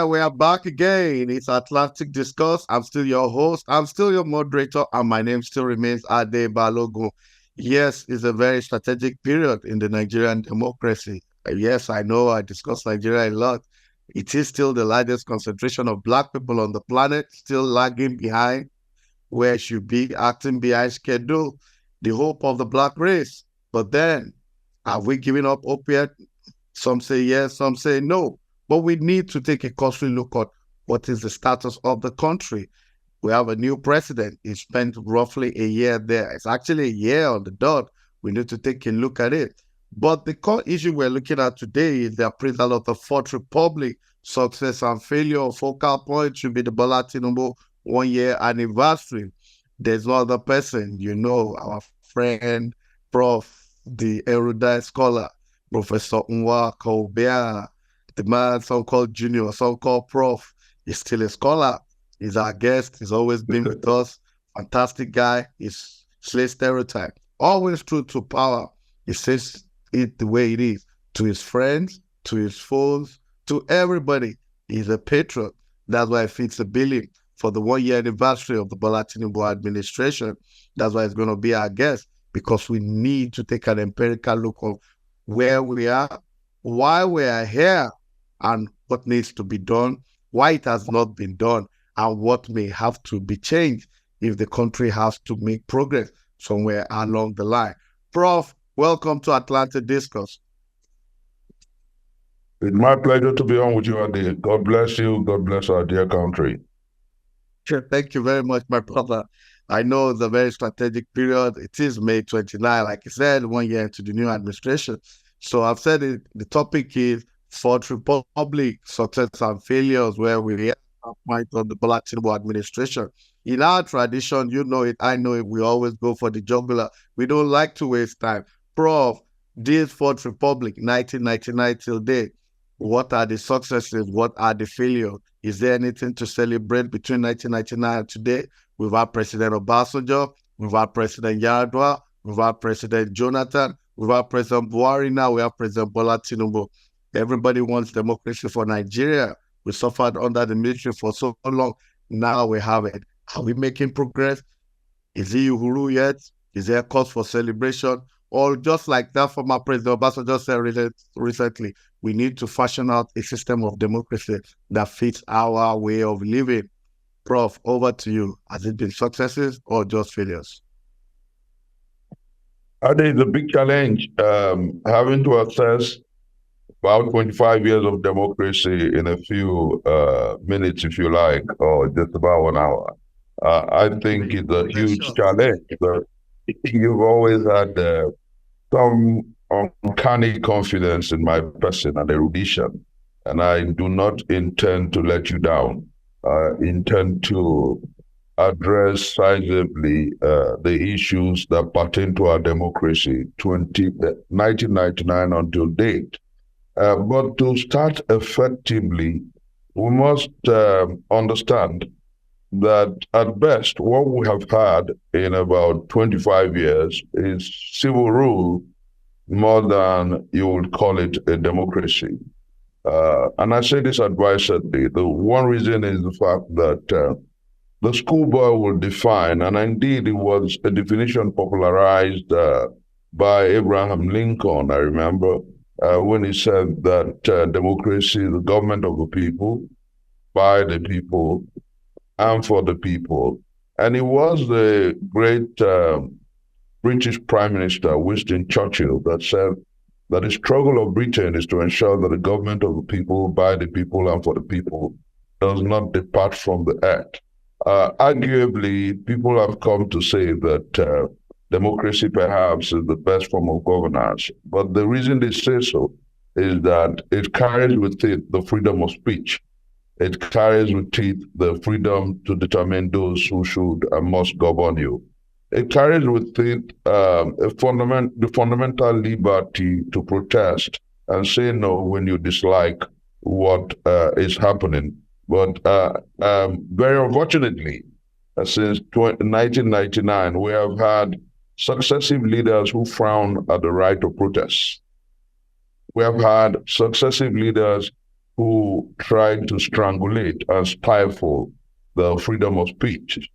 Yeah, we are back again. It's Atlantic Discuss. I'm still your host. I'm still your moderator, and my name still remains Ade Balogun. Yes, it's a very strategic period in the Nigerian democracy. Yes, I know I discuss Nigeria a lot. It is still the largest concentration of black people on the planet, still lagging behind where it should be, acting behind schedule, the hope of the black race. But then, have we given up hope yet? Some say yes, some say no. But we need to take a costly look at what is the status of the country. We have a new president. He spent roughly a year there. It's actually a year on the dot. We need to take a look at it. But the core issue we're looking at today is the appraisal of the Fourth Republic. Success and failure. Focal point should be the Bola Tinubu 1 year anniversary. There's no other person, our friend, Prof, the erudite scholar, Professor Nwa Kaubea, the man, so-called junior, so-called prof, is still a scholar. He's our guest. He's always been with us. Fantastic guy. He's slays stereotype. Always true to power. He says it the way it is. To his friends, to his foes, to everybody. He's a patriot. That's why he fits a billion for the 1 year anniversary of the Bola Tinubu administration. That's why he's going to be our guest, because we need to take an empirical look of where we are, why we are here, and what needs to be done, why it has not been done, and what may have to be changed if the country has to make progress somewhere along the line. Prof, welcome to Atlantic Discourse. It's my pleasure to be on with you, Ade. God bless you. God bless our dear country. Sure. Thank you very much, my brother. I know it's a very strategic period. It is May 29, like you said, 1 year into the new administration. So I've said it, the topic is Fourth Republic, success and failures, where we are point on the Bola Tinubu administration. In our tradition, you know it, I know it, we always go for the jugular. We don't like to waste time. Prof, this Fourth Republic, 1999 till date, what are the successes? What are the failures? Is there anything to celebrate between 1999 and today? We've had President Obasanjo, we've had President Yar'Adua, we've had President Jonathan, we've had President Buhari, now we have President Bola Tinubu. Everybody wants democracy for Nigeria. We suffered under the military for so long. Now we have it. Are we making progress? Is it Uhuru yet? Is there a cause for celebration? Or just like that former President Obasanjo said recently, we need to fashion out a system of democracy that fits our way of living. Prof, over to you. Has it been successes or just failures? I think the big challenge, having to assess about 25 years of democracy in a few minutes, if you like, or just about 1 hour. I think it's a huge challenge. But you've always had some uncanny confidence in my person and erudition, and I do not intend to let you down. I intend to address sizably the issues that pertain to our democracy 1999 until date. But to start effectively, we must understand that at best, what we have had in about 25 years is civil rule more than you would call it a democracy. And I say this advisedly. The one reason is the fact that the schoolboy will define, and indeed it was a definition popularized by Abraham Lincoln, I remember, when he said that democracy is the government of the people, by the people, and for the people. And it was the great British Prime Minister, Winston Churchill, that said that the struggle of Britain is to ensure that the government of the people, by the people, and for the people does not depart from the earth. Arguably, people have come to say that democracy perhaps is the best form of governance. But the reason they say so is that it carries with it the freedom of speech. It carries with it the freedom to determine those who should and must govern you. It carries with it the fundamental liberty to protest and say no when you dislike what is happening. But very unfortunately, since 1999, we have had successive leaders who frown at the right of protest. We have had successive leaders who tried to strangulate and stifle the freedom of speech.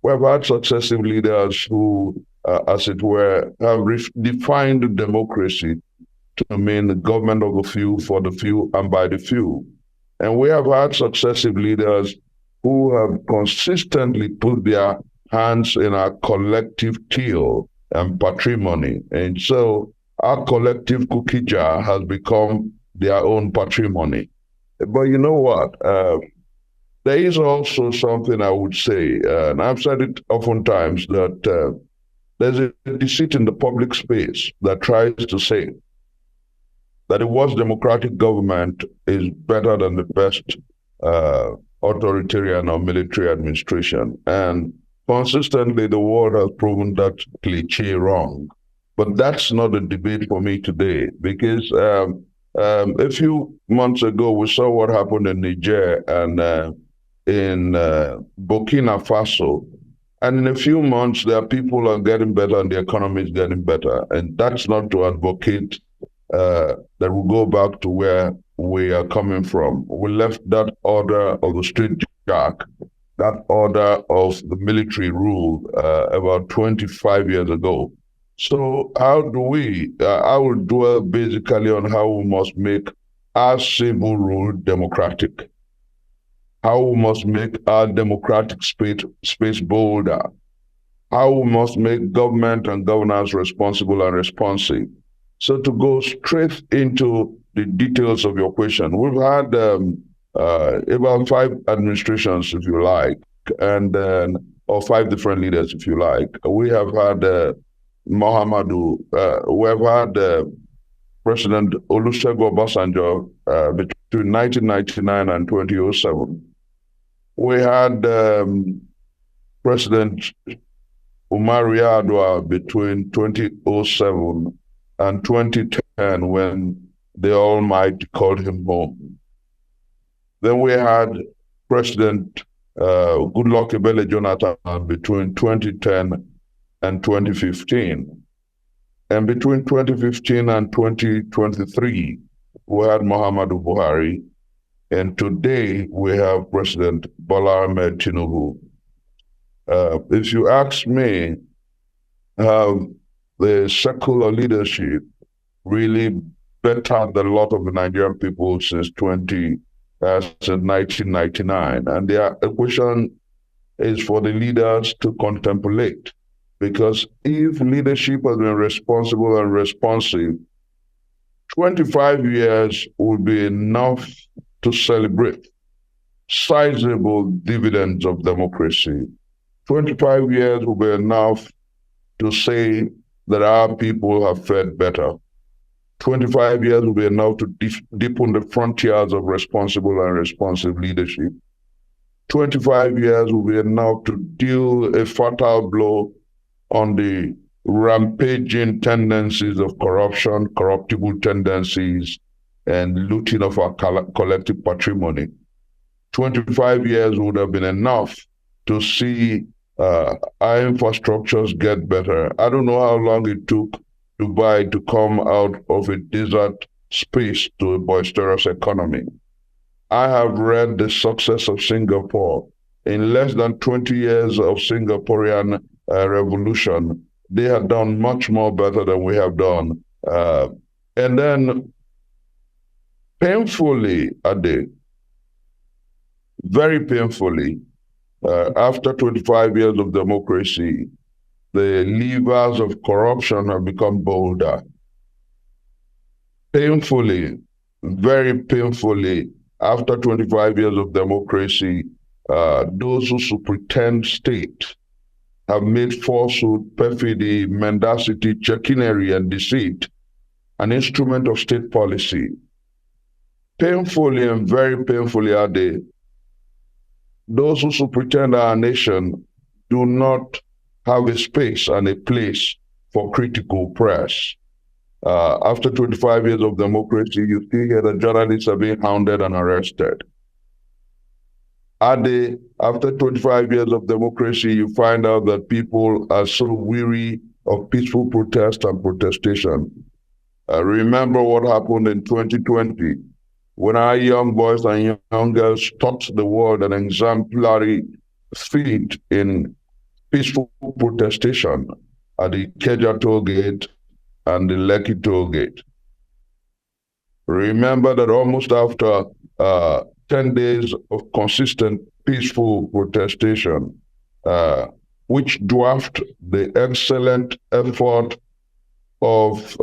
We've had successive leaders who, as it were, have defined democracy to mean the government of the few, for the few, and by the few. And we have had successive leaders who have consistently put their hands in our collective till and patrimony. And so our collective cookie jar has become their own patrimony. But you know what? There is also something I would say, and I've said it oftentimes, that there's a deceit in the public space that tries to say that a worst democratic government is better than the best authoritarian or military administration. And consistently, the world has proven that cliche wrong. But that's not a debate for me today, because a few months ago, we saw what happened in Niger and in Burkina Faso. And in a few months, their people are getting better and the economy is getting better. And that's not to advocate that we go back to where we are coming from. We left that order of the street jack, that order of the military rule about 25 years ago. So how do we, I will dwell basically on how we must make our civil rule democratic, how we must make our democratic space bolder, how we must make government and governance responsible and responsive. So to go straight into the details of your question, we've had about 5 administrations, if you like, and or 5 different leaders, if you like. We have had Muhammadu, we have had President Olusegun Obasanjo between 1999 and 2007. We had President Umar Yar'Adua between 2007 and 2010 when the Almighty called him home. Then we had President Goodluck Ebele Jonathan between 2010 and 2015. And between 2015 and 2023, we had Muhammadu Buhari. And today we have President Bola Ahmed Tinubu. If you ask me, the secular leadership really bettered a lot of the Nigerian people since 1999. And the question is for the leaders to contemplate. Because if leadership has been responsible and responsive, 25 years will be enough to celebrate sizable dividends of democracy. 25 years will be enough to say that our people have fared better. 25 years will be enough to deepen the frontiers of responsible and responsive leadership. 25 years will be enough to deal a fatal blow on the rampaging tendencies of corruption, corruptible tendencies, and looting of our collective patrimony. 25 years would have been enough to see our infrastructures get better. I don't know how long it took Dubai to come out of a desert space to a boisterous economy. I have read the success of Singapore. In less than 20 years of Singaporean revolution, they have done much more better than we have done. And then painfully, very painfully, after 25 years of democracy, the levers of corruption have become bolder. Painfully, very painfully, after 25 years of democracy, those who pretend state have made falsehood, perfidy, mendacity, chicanery, and deceit an instrument of state policy. Painfully and very painfully are they. Those who pretend our nation do not have a space and a place for critical press. After 25 years of democracy, you still hear that journalists are being hounded and arrested. After 25 years of democracy, you find out that people are so weary of peaceful protest and protestation. Remember what happened in 2020 when our young boys and young girls taught the world an exemplary feat in peaceful protestation at the Ikeja toll gate and the Lekki toll gate. Remember that almost after 10 days of consistent peaceful protestation, which dwarfed the excellent effort of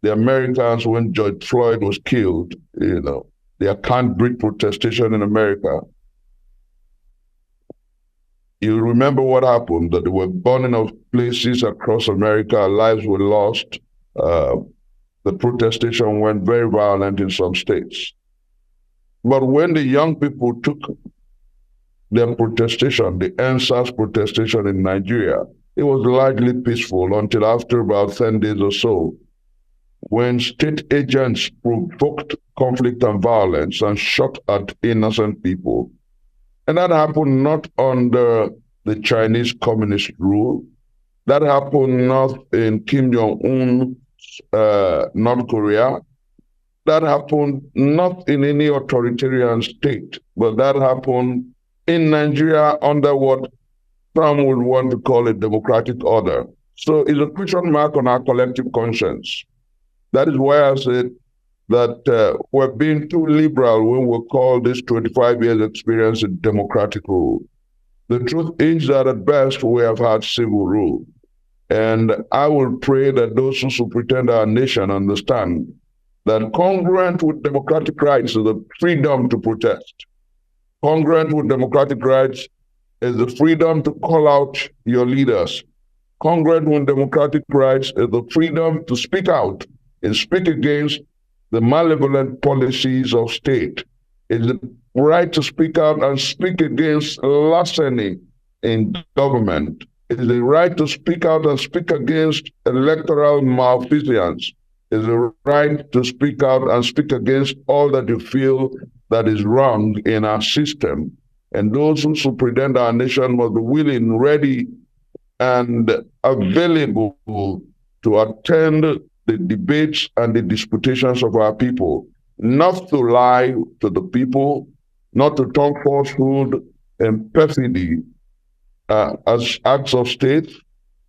the Americans when George Floyd was killed, their can't breathe protestation in America. You remember what happened, that there were burning of places across America, lives were lost. The protestation went very violent in some states. But when the young people took their protestation, the NSAS protestation in Nigeria, it was largely peaceful until after about 10 days or so, when state agents provoked conflict and violence and shot at innocent people. And that happened not under the Chinese communist rule. That happened not in Kim Jong-un, North Korea. That happened not in any authoritarian state, but that happened in Nigeria under what some would want to call a democratic order. So it's a question mark on our collective conscience. That is why I said that we're being too liberal when we call this 25 years experience a democratic rule. The truth is that at best we have had civil rule. And I will pray that those who superintend our nation understand that congruent with democratic rights is the freedom to protest. Congruent with democratic rights is the freedom to call out your leaders. Congruent with democratic rights is the freedom to speak out and speak against the malevolent policies of state. It's the right to speak out and speak against larceny in government. It's the right to speak out and speak against electoral malfeasance. It's the right to speak out and speak against all that you feel that is wrong in our system. And those who superintend our nation must be willing, ready, and available to attend the debates and the disputations of our people, not to lie to the people, not to talk falsehood and perfidy as acts of state,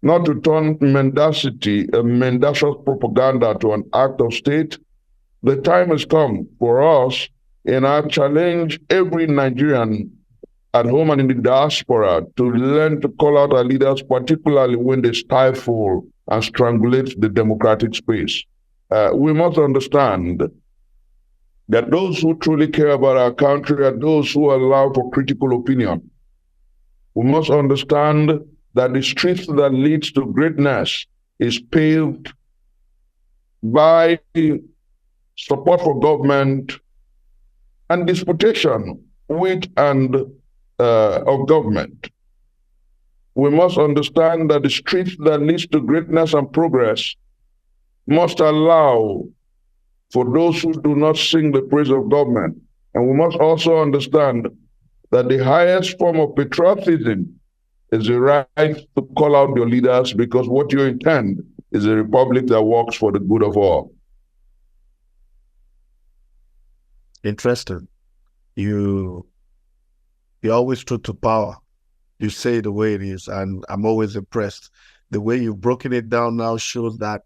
not to turn mendacity and mendacious propaganda to an act of state. The time has come for us, and I challenge every Nigerian at home and in the diaspora to learn to call out our leaders, particularly when they stifle and strangulate the democratic space. We must understand that those who truly care about our country are those who allow for critical opinion. We must understand that the street that leads to greatness is paved by support for government and disputation with and of government. We must understand that the street that leads to greatness and progress must allow for those who do not sing the praise of government. And we must also understand that the highest form of patriotism is the right to call out your leaders, because what you intend is a republic that works for the good of all. Interesting. You're always true to power. You say the way it is, and I'm always impressed. The way you've broken it down now shows that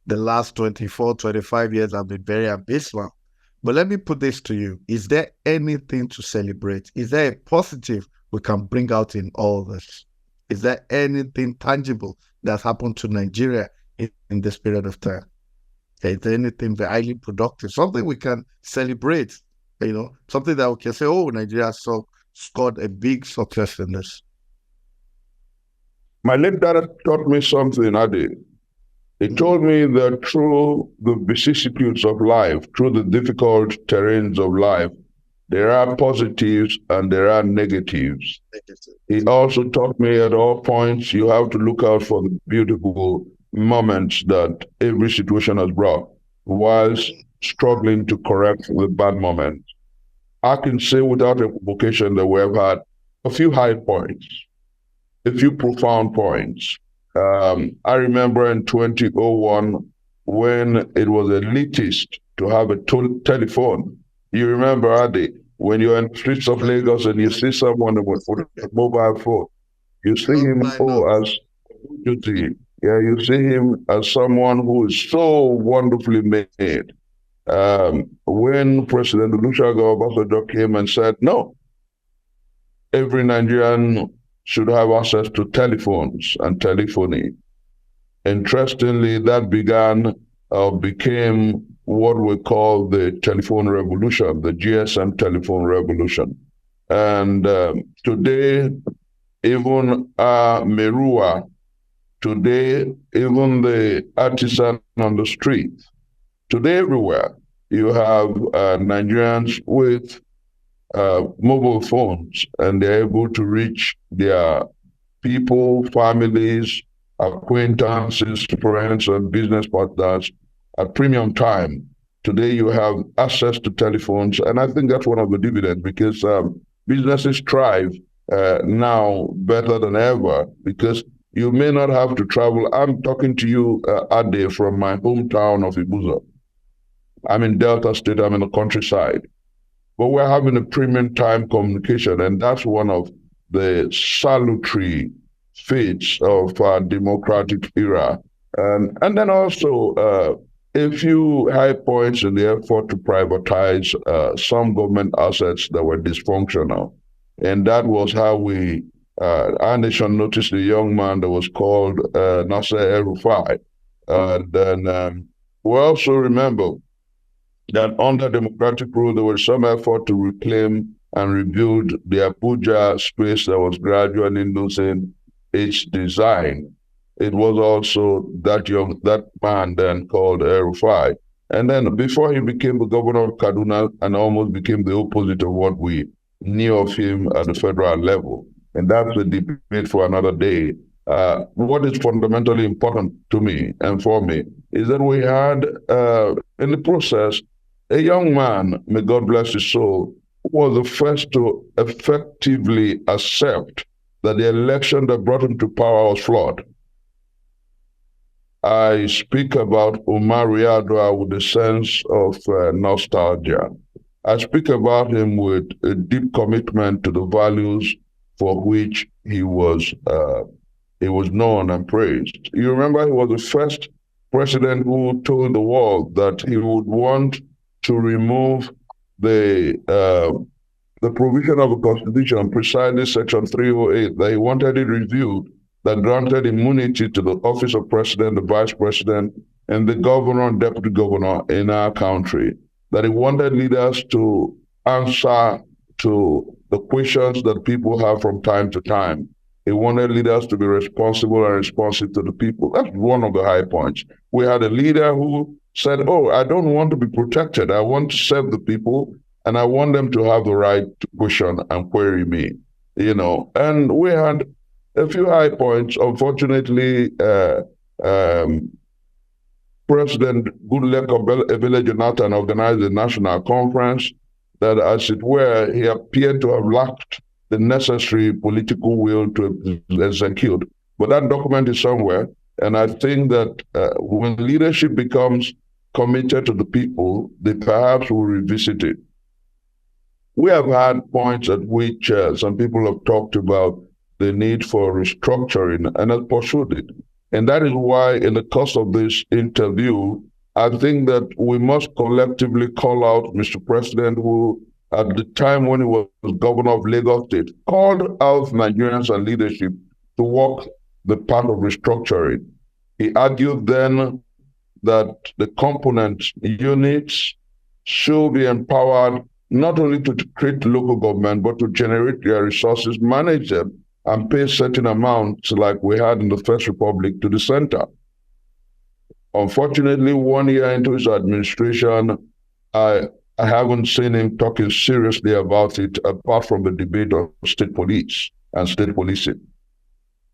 the last 24, 25 years have been very abysmal. But let me put this to you. Is there anything to celebrate? Is there a positive we can bring out in all this? Is there anything tangible that's happened to Nigeria in this period of time? Is there anything very highly productive? Something we can celebrate, something that we can say, oh, Nigeria scored a big success in this. My late dad taught me something, Adi. He told me that through the vicissitudes of life, through the difficult terrains of life, there are positives and there are negatives. He also taught me at all points you have to look out for the beautiful moments that every situation has brought, whilst struggling to correct the bad moments. I can say without equivocation that we have had a few high points, a few profound points. I remember in 2001 when it was elitist to have a telephone. You remember, Adi, when you're in the streets of Lagos and you see someone with a mobile phone, you see Just him, line up. as duty. Yeah, you see him as someone who is so wonderfully made. When President Olusegun Obasanjo came and said, no, every Nigerian should have access to telephones and telephony. Interestingly, that became what we call the telephone revolution, the GSM telephone revolution. And today, even Merua, today, even the artisan on the street, today, everywhere, you have Nigerians with mobile phones, and they're able to reach their people, families, acquaintances, friends, and business partners at premium time. Today, you have access to telephones, and I think that's one of the dividends because businesses thrive now better than ever because you may not have to travel. I'm talking to you, Ade, from my hometown of Ibuza. I'm in Delta State, I'm in the countryside. But we're having a premium time communication, and that's one of the salutary feats of our democratic era. And then also a few high points in the effort to privatize some government assets that were dysfunctional. And that was how our nation noticed a young man that was called Nasser El-Rufai. And then we also remember that under democratic rule, there was some effort to reclaim and rebuild the Abuja space that was gradually losing its design. It was also that man then called El-Rufai. And then before he became the governor of Kaduna and almost became the opposite of what we knew of him at the federal level. And that's a debate for another day. What is fundamentally important to me and for me is that we had, in the process, a young man, may God bless his soul, was the first to effectively accept that the election that brought him to power was flawed. I speak about Umar Yar'Adua with a sense of nostalgia. I speak about him with a deep commitment to the values for which he was known and praised. You remember he was the first president who told the world that he would want to remove the provision of the Constitution, precisely Section 308, that he wanted it reviewed, that granted immunity to the office of president, the vice president, and the governor and deputy governor in our country, that he wanted leaders to answer to the questions that people have from time to time. He wanted leaders to be responsible and responsive to the people. That's one of the high points. We had a leader who said, oh, I don't want to be protected. I want to serve the people, and I want them to have the right to question and query me, And we had a few high points. Unfortunately, President Goodluck Ebele Jonathan organized a national conference that, as it were, he appeared to have lacked the necessary political will to execute. But that document is somewhere, and I think that when leadership becomes committed to the people, they perhaps will revisit it. We have had points at which some people have talked about the need for restructuring and have pursued it. And that is why, in the course of this interview, I think that we must collectively call out Mr. President, who, at the time when he was governor of Lagos State, called out Nigerians and leadership to walk the path of restructuring. He argued then that the component units should be empowered not only to create local government, but to generate their resources, manage them, and pay certain amounts like we had in the First Republic to the center. Unfortunately, 1 year into his administration, I haven't seen him talking seriously about it, apart from the debate of state police and state policing.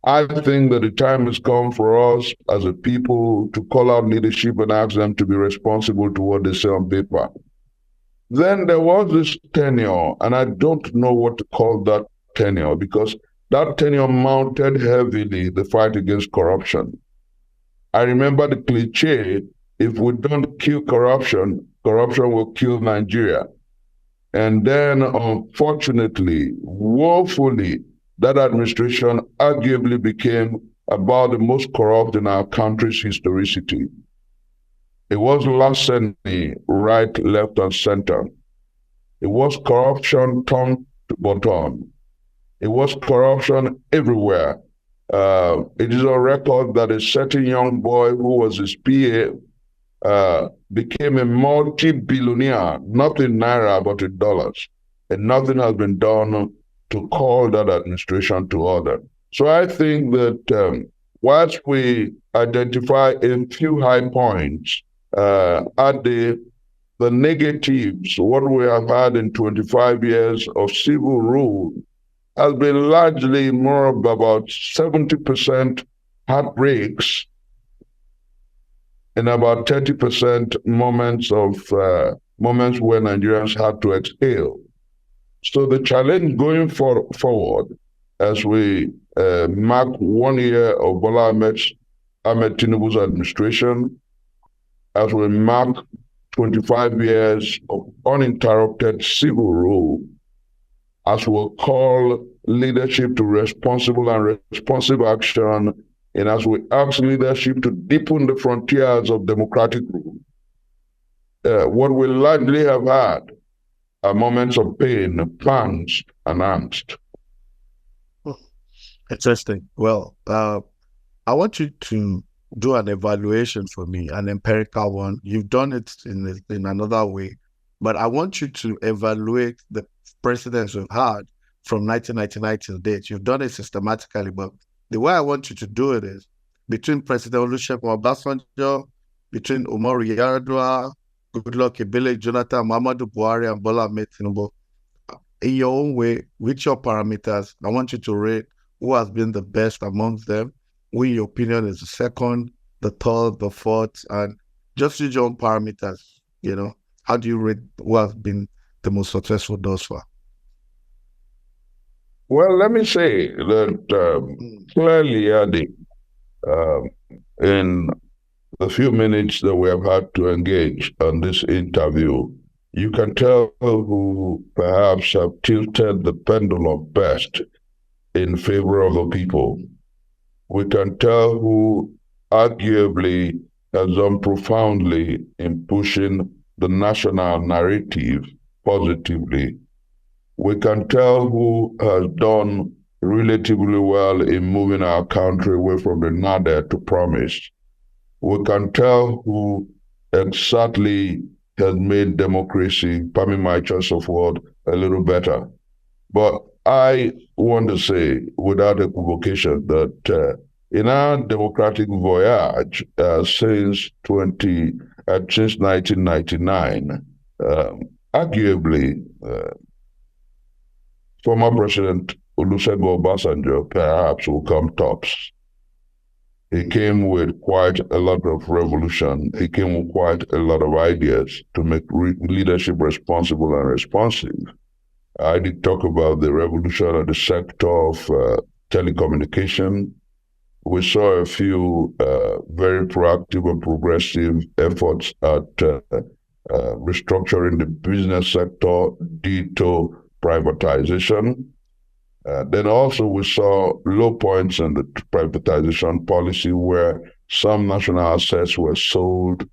I think that the time has come for us as a people to call out leadership and ask them to be responsible to what they say on paper. Then there was this tenure, and I don't know what to call that tenure, because that tenure mounted heavily the fight against corruption. I remember the cliche, if we don't kill corruption, corruption will kill Nigeria. And then, unfortunately, woefully, that administration arguably became about the most corrupt in our country's historicity. It was larceny, right, left, and center. It was corruption top to bottom. It was corruption everywhere. It is on record that a certain young boy who was his PA became a multi-billionaire, not in naira but in dollars, and nothing has been done to call that administration to order. So I think that whilst we identify a few high points, at the negatives, what we have had in 25 years of civil rule has been largely more of about 70% heartbreaks and about 30% moments where Nigerians had to exhale. So the challenge going forward, as we mark 1 year of Bola Ahmed Tinubu's administration, as we mark 25 years of uninterrupted civil rule, as we'll call leadership to responsible and responsive action, and as we ask leadership to deepen the frontiers of democratic rule, what we largely have had are moments of pain, pangs, and angst. Interesting. Well, I want you to do an evaluation for me, an empirical one. You've done it in another way, but I want you to evaluate the presidents we've had from 1999 till date. You've done it systematically, but the way I want you to do it is between President Olusegun Obasanjo, between Umaru Yar'Adua, Goodluck Ebele, Jonathan, Muhammadu Buhari, and Bola Ahmed Tinubu. In your own way, with your parameters, I want you to rate who has been the best amongst them, who in your opinion is the second, the third, the fourth, and just use your own parameters. How do you rate who has been the most successful thus far? Well, let me say that clearly, Adi, in the few minutes that we have had to engage on this interview, you can tell who perhaps have tilted the pendulum best in favor of the people. We can tell who arguably has done profoundly in pushing the national narrative positively. We can tell who has done relatively well in moving our country away from the nadir to promise. We can tell who exactly has made democracy, pardon my choice of word, a little better. But I want to say, without equivocation, that in our democratic voyage since 1999, arguably, former President Olusegun Obasanjo perhaps will come tops. He came with quite a lot of revolution. He came with quite a lot of ideas to make leadership responsible and responsive. I did talk about the revolution of the sector of telecommunication. We saw a few very proactive and progressive efforts at restructuring the business sector due to privatization. Then also we saw low points in the privatization policy where some national assets were sold,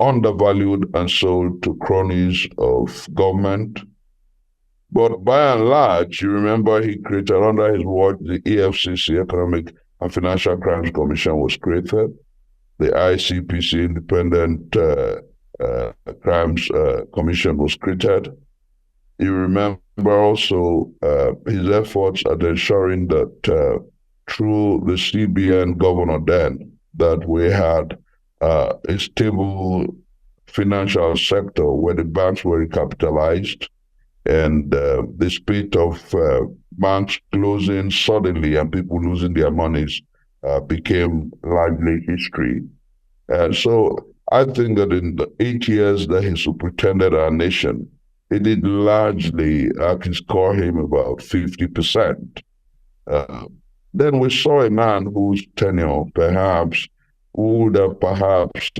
undervalued and sold to cronies of government. But by and large, you remember he created under his watch the EFCC, Economic and Financial Crimes Commission was created. The ICPC, Independent Crimes Commission was created. You remember also his efforts at ensuring that through the CBN governor then, that we had a stable financial sector where the banks were recapitalized and the spate of banks closing suddenly and people losing their monies became largely history. And so I think that in the 8 years that he superintended our nation, he did largely, I can score him about 50%. Then we saw a man whose tenure perhaps would have perhaps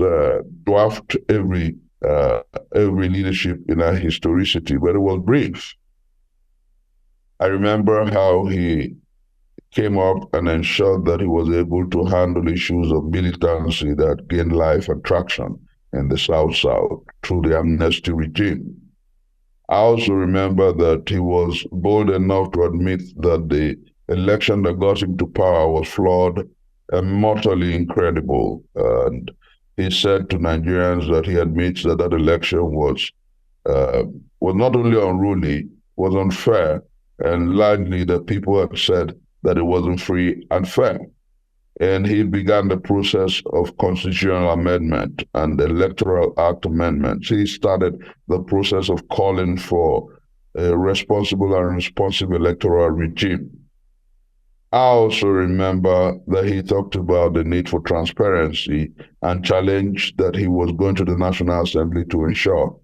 dwarfed every uh, every leadership in our historicity, but it was brief. I remember how he came up and ensured that he was able to handle issues of militancy that gained life and traction in the South through the amnesty regime. I also remember that he was bold enough to admit that the election that got him to power was flawed and mortally incredible. And he said to Nigerians that he admits that that election uh, was not only unruly, was unfair, and largely the people had said that it wasn't free and fair. And he began the process of constitutional amendment and electoral act amendments. He started the process of calling for a responsible and responsive electoral regime. I also remember that he talked about the need for transparency and challenged that he was going to the National Assembly to ensure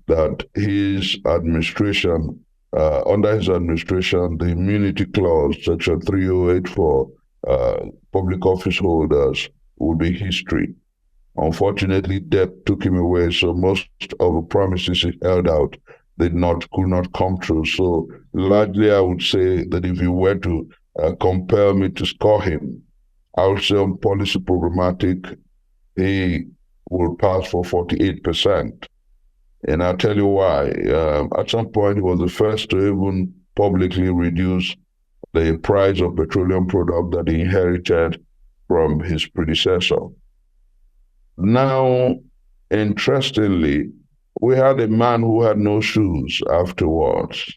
that his administration, under his administration, the immunity clause, Section 308 for uh, public office holders, would be history. Unfortunately, death took him away, so most of the promises he held out could not come true. So largely, I would say that if you were to compel me to score him, I would say on policy problematic, he will pass for 48%. And I'll tell you why. At some point, he was the first to even publicly reduce the price of petroleum product that he inherited from his predecessor. Now, interestingly, we had a man who had no shoes afterwards,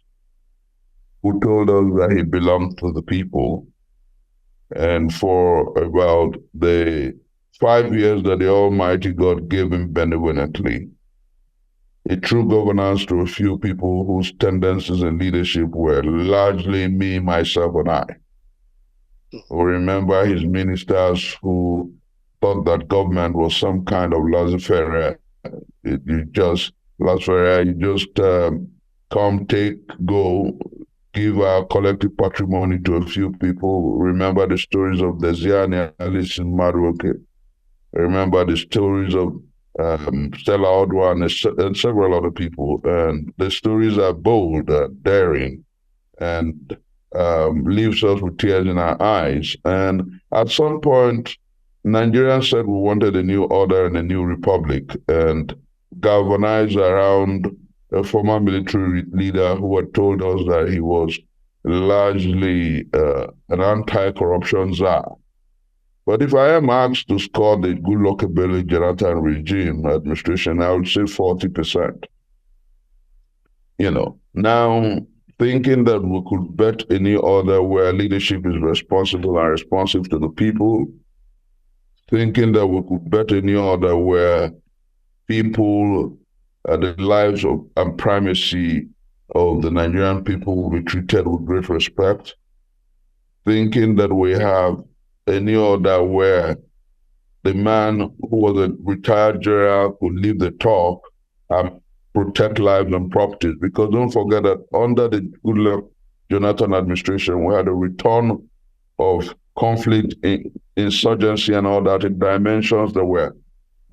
who told us that he belonged to the people. And for about the 5 years that the Almighty God gave him benevolently, he threw governance to a few people whose tendencies and leadership were largely me, myself, and I. We remember his ministers who thought that government was some kind of laissez-faire. You just come, take, go, give our collective patrimony to a few people. Remember the stories of Desiani, Alice in Maruoke. Remember the stories of Stella Odwa and several other people. And the stories are bold, daring, and leaves us with tears in our eyes. And at some point, Nigerians said we wanted a new order and a new republic, and galvanized around a former military leader who had told us that he was largely an anti-corruption czar. But if I am asked to score the Goodluck Ebele Jonathan regime administration, I would say 40%. Now thinking that we could bet a new order where leadership is responsible and responsive to the people, thinking that we could bet a new order where people, the lives of and primacy of the Nigerian people will be treated with great respect, thinking that we have a new order where the man who was a retired general could leave the talk and protect lives and properties. Because don't forget that under the Goodluck Jonathan administration, we had a return of conflict, insurgency, and all that in dimensions that were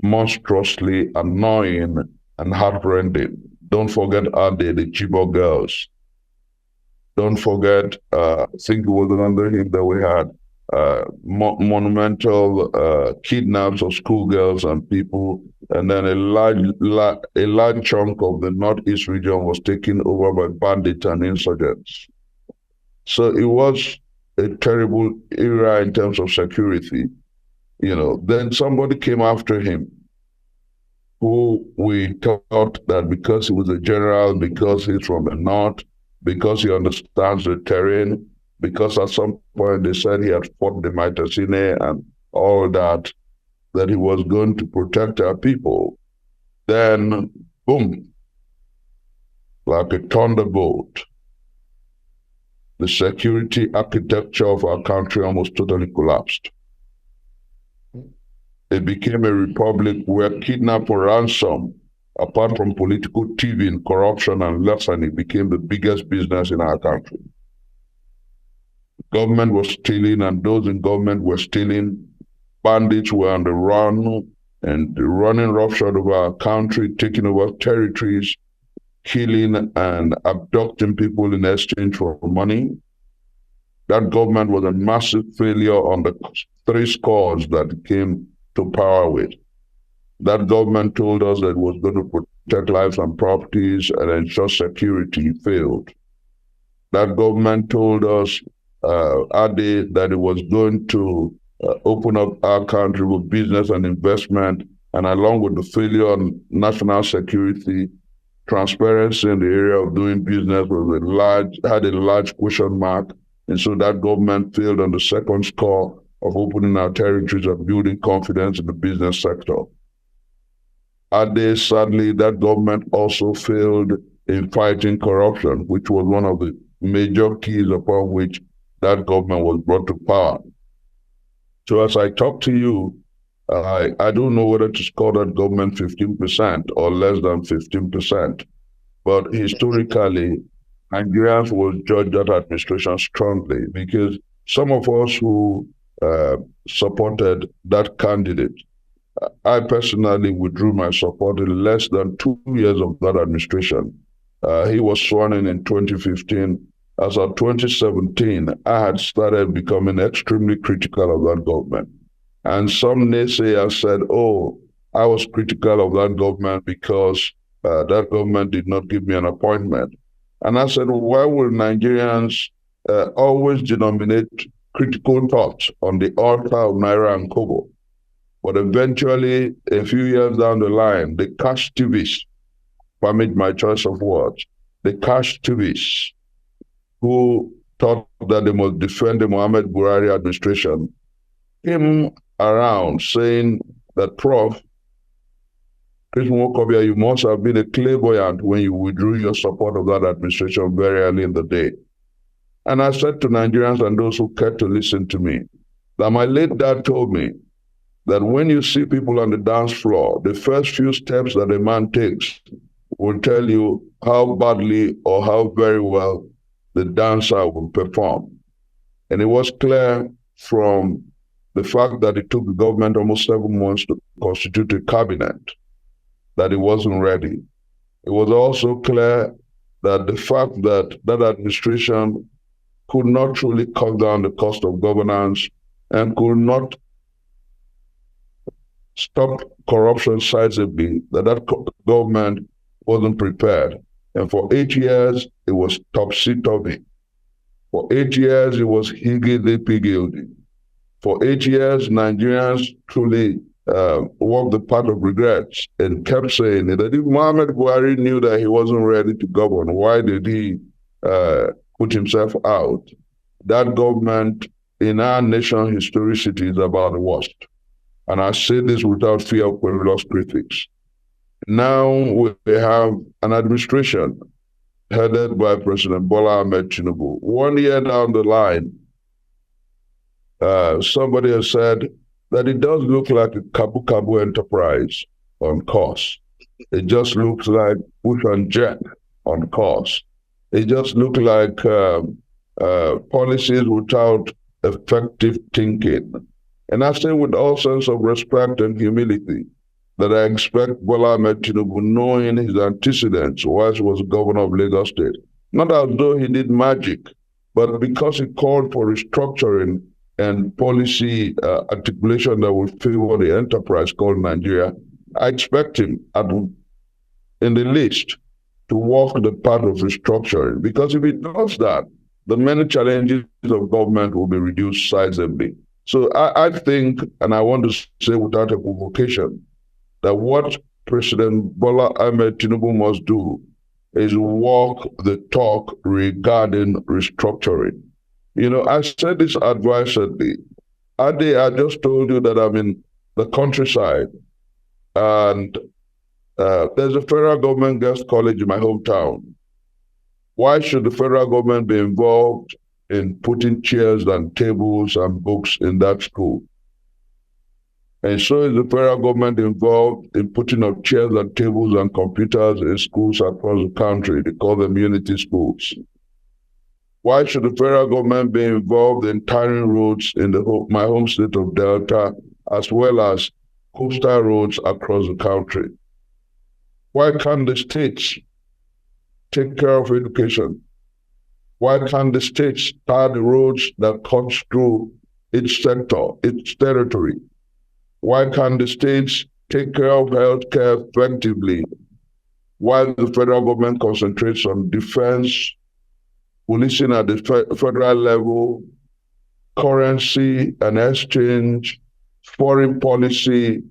monstrously annoying and heartrending. Don't forget Ade, the Chibok girls. Don't forget, I think it was under him that we had monumental kidnaps of schoolgirls and people, and then a large chunk of the Northeast region was taken over by bandits and insurgents. So it was a terrible era in terms of security. Then somebody came after him who we thought that because he was a general, because he's from the North, because he understands the terrain, because at some point they said he had fought the Maitasine and all that he was going to protect our people. Then, boom, like a thunderbolt, the security architecture of our country almost totally collapsed. It became a republic where kidnap or ransom, apart from political thieving, corruption, and larceny, became the biggest business in our country. Government was stealing, and those in government were stealing. Bandits were on the run. and running roughshod over our country, taking over territories, killing and abducting people in exchange for money. That government was a massive failure on the three scores that it came to power with. That government told us that it was going to protect lives and properties and ensure security. Failed. That government told us, that it was going to open up our country with business and investment, and along with the failure on national security, transparency in the area of doing business had a large question mark, and so that government failed on the second score of opening our territories and building confidence in the business sector. Sadly, that government also failed in fighting corruption, which was one of the major keys upon which that government was brought to power. So as I talk to you, I don't know whether to score that government 15% or less than 15%. But historically, Nigerians will judge that administration strongly because some of us who supported that candidate, I personally withdrew my support in less than 2 years of that administration. He was sworn in 2015. As of 2017, I had started becoming extremely critical of that government. And some naysayers said, oh, I was critical of that government because that government did not give me an appointment. And I said, well, why will Nigerians always denominate critical thoughts on the altar of Naira and Kobo? But eventually, a few years down the line, the cash TVs, permit my choice of words, the cash TVs who thought that they must defend the Mohammed Buhari administration came around saying that, Prof, Chris Nwokobia, you must have been a clairvoyant when you withdrew your support of that administration very early in the day. And I said to Nigerians and those who cared to listen to me, that my late dad told me that when you see people on the dance floor, the first few steps that a man takes will tell you how badly or how very well the dancer will perform. And it was clear from the fact that it took the government almost 7 months to constitute a cabinet that it wasn't ready. It was also clear that the fact that that administration could not truly cut down the cost of governance and could not stop corruption sizably, that government wasn't prepared. And for 8 years, it was topsy-turvy. For 8 years, it was higgledy-piggledy. For 8 years, Nigerians truly walked the path of regrets and kept saying that if Muhammad Buhari knew that he wasn't ready to govern, why did he put himself out? That government in our nation historicity is about the worst. And I say this without fear of perilous critics. Now we have an administration headed by President Bola Ahmed Tinubu. 1 year down the line, somebody has said that it does look like a Kabu Kabu enterprise on course. It just looks like push and jet on course. It just looks like policies without effective thinking. And I say with all sense of respect and humility that I expect Bola Ahmed Tinubu, knowing his antecedents whilst he was governor of Lagos State, not as though he did magic, but because he called for restructuring and policy articulation that will favor the enterprise called Nigeria, I expect him in the least to walk the path of restructuring. Because if he does that, the many challenges of government will be reduced sizably. So I think, and I want to say without equivocation, that what President Bola Ahmed Tinubu must do is walk the talk regarding restructuring. You know, I said this advisedly. Ade, I just told you that I'm in the countryside, and there's a federal government guest college in my hometown. Why should the federal government be involved in putting chairs and tables and books in that school? And so is the federal government involved in putting up chairs and tables and computers in schools across the country. They call them unity schools. Why should the federal government be involved in tarring roads in my home state of Delta, as well as coastal roads across the country? Why can't the states take care of education? Why can't the states tar the roads that cuts through its sector, its territory? Why can't the states take care of healthcare effectively while the federal government concentrates on defense, policing at the federal level, currency and exchange, foreign policy,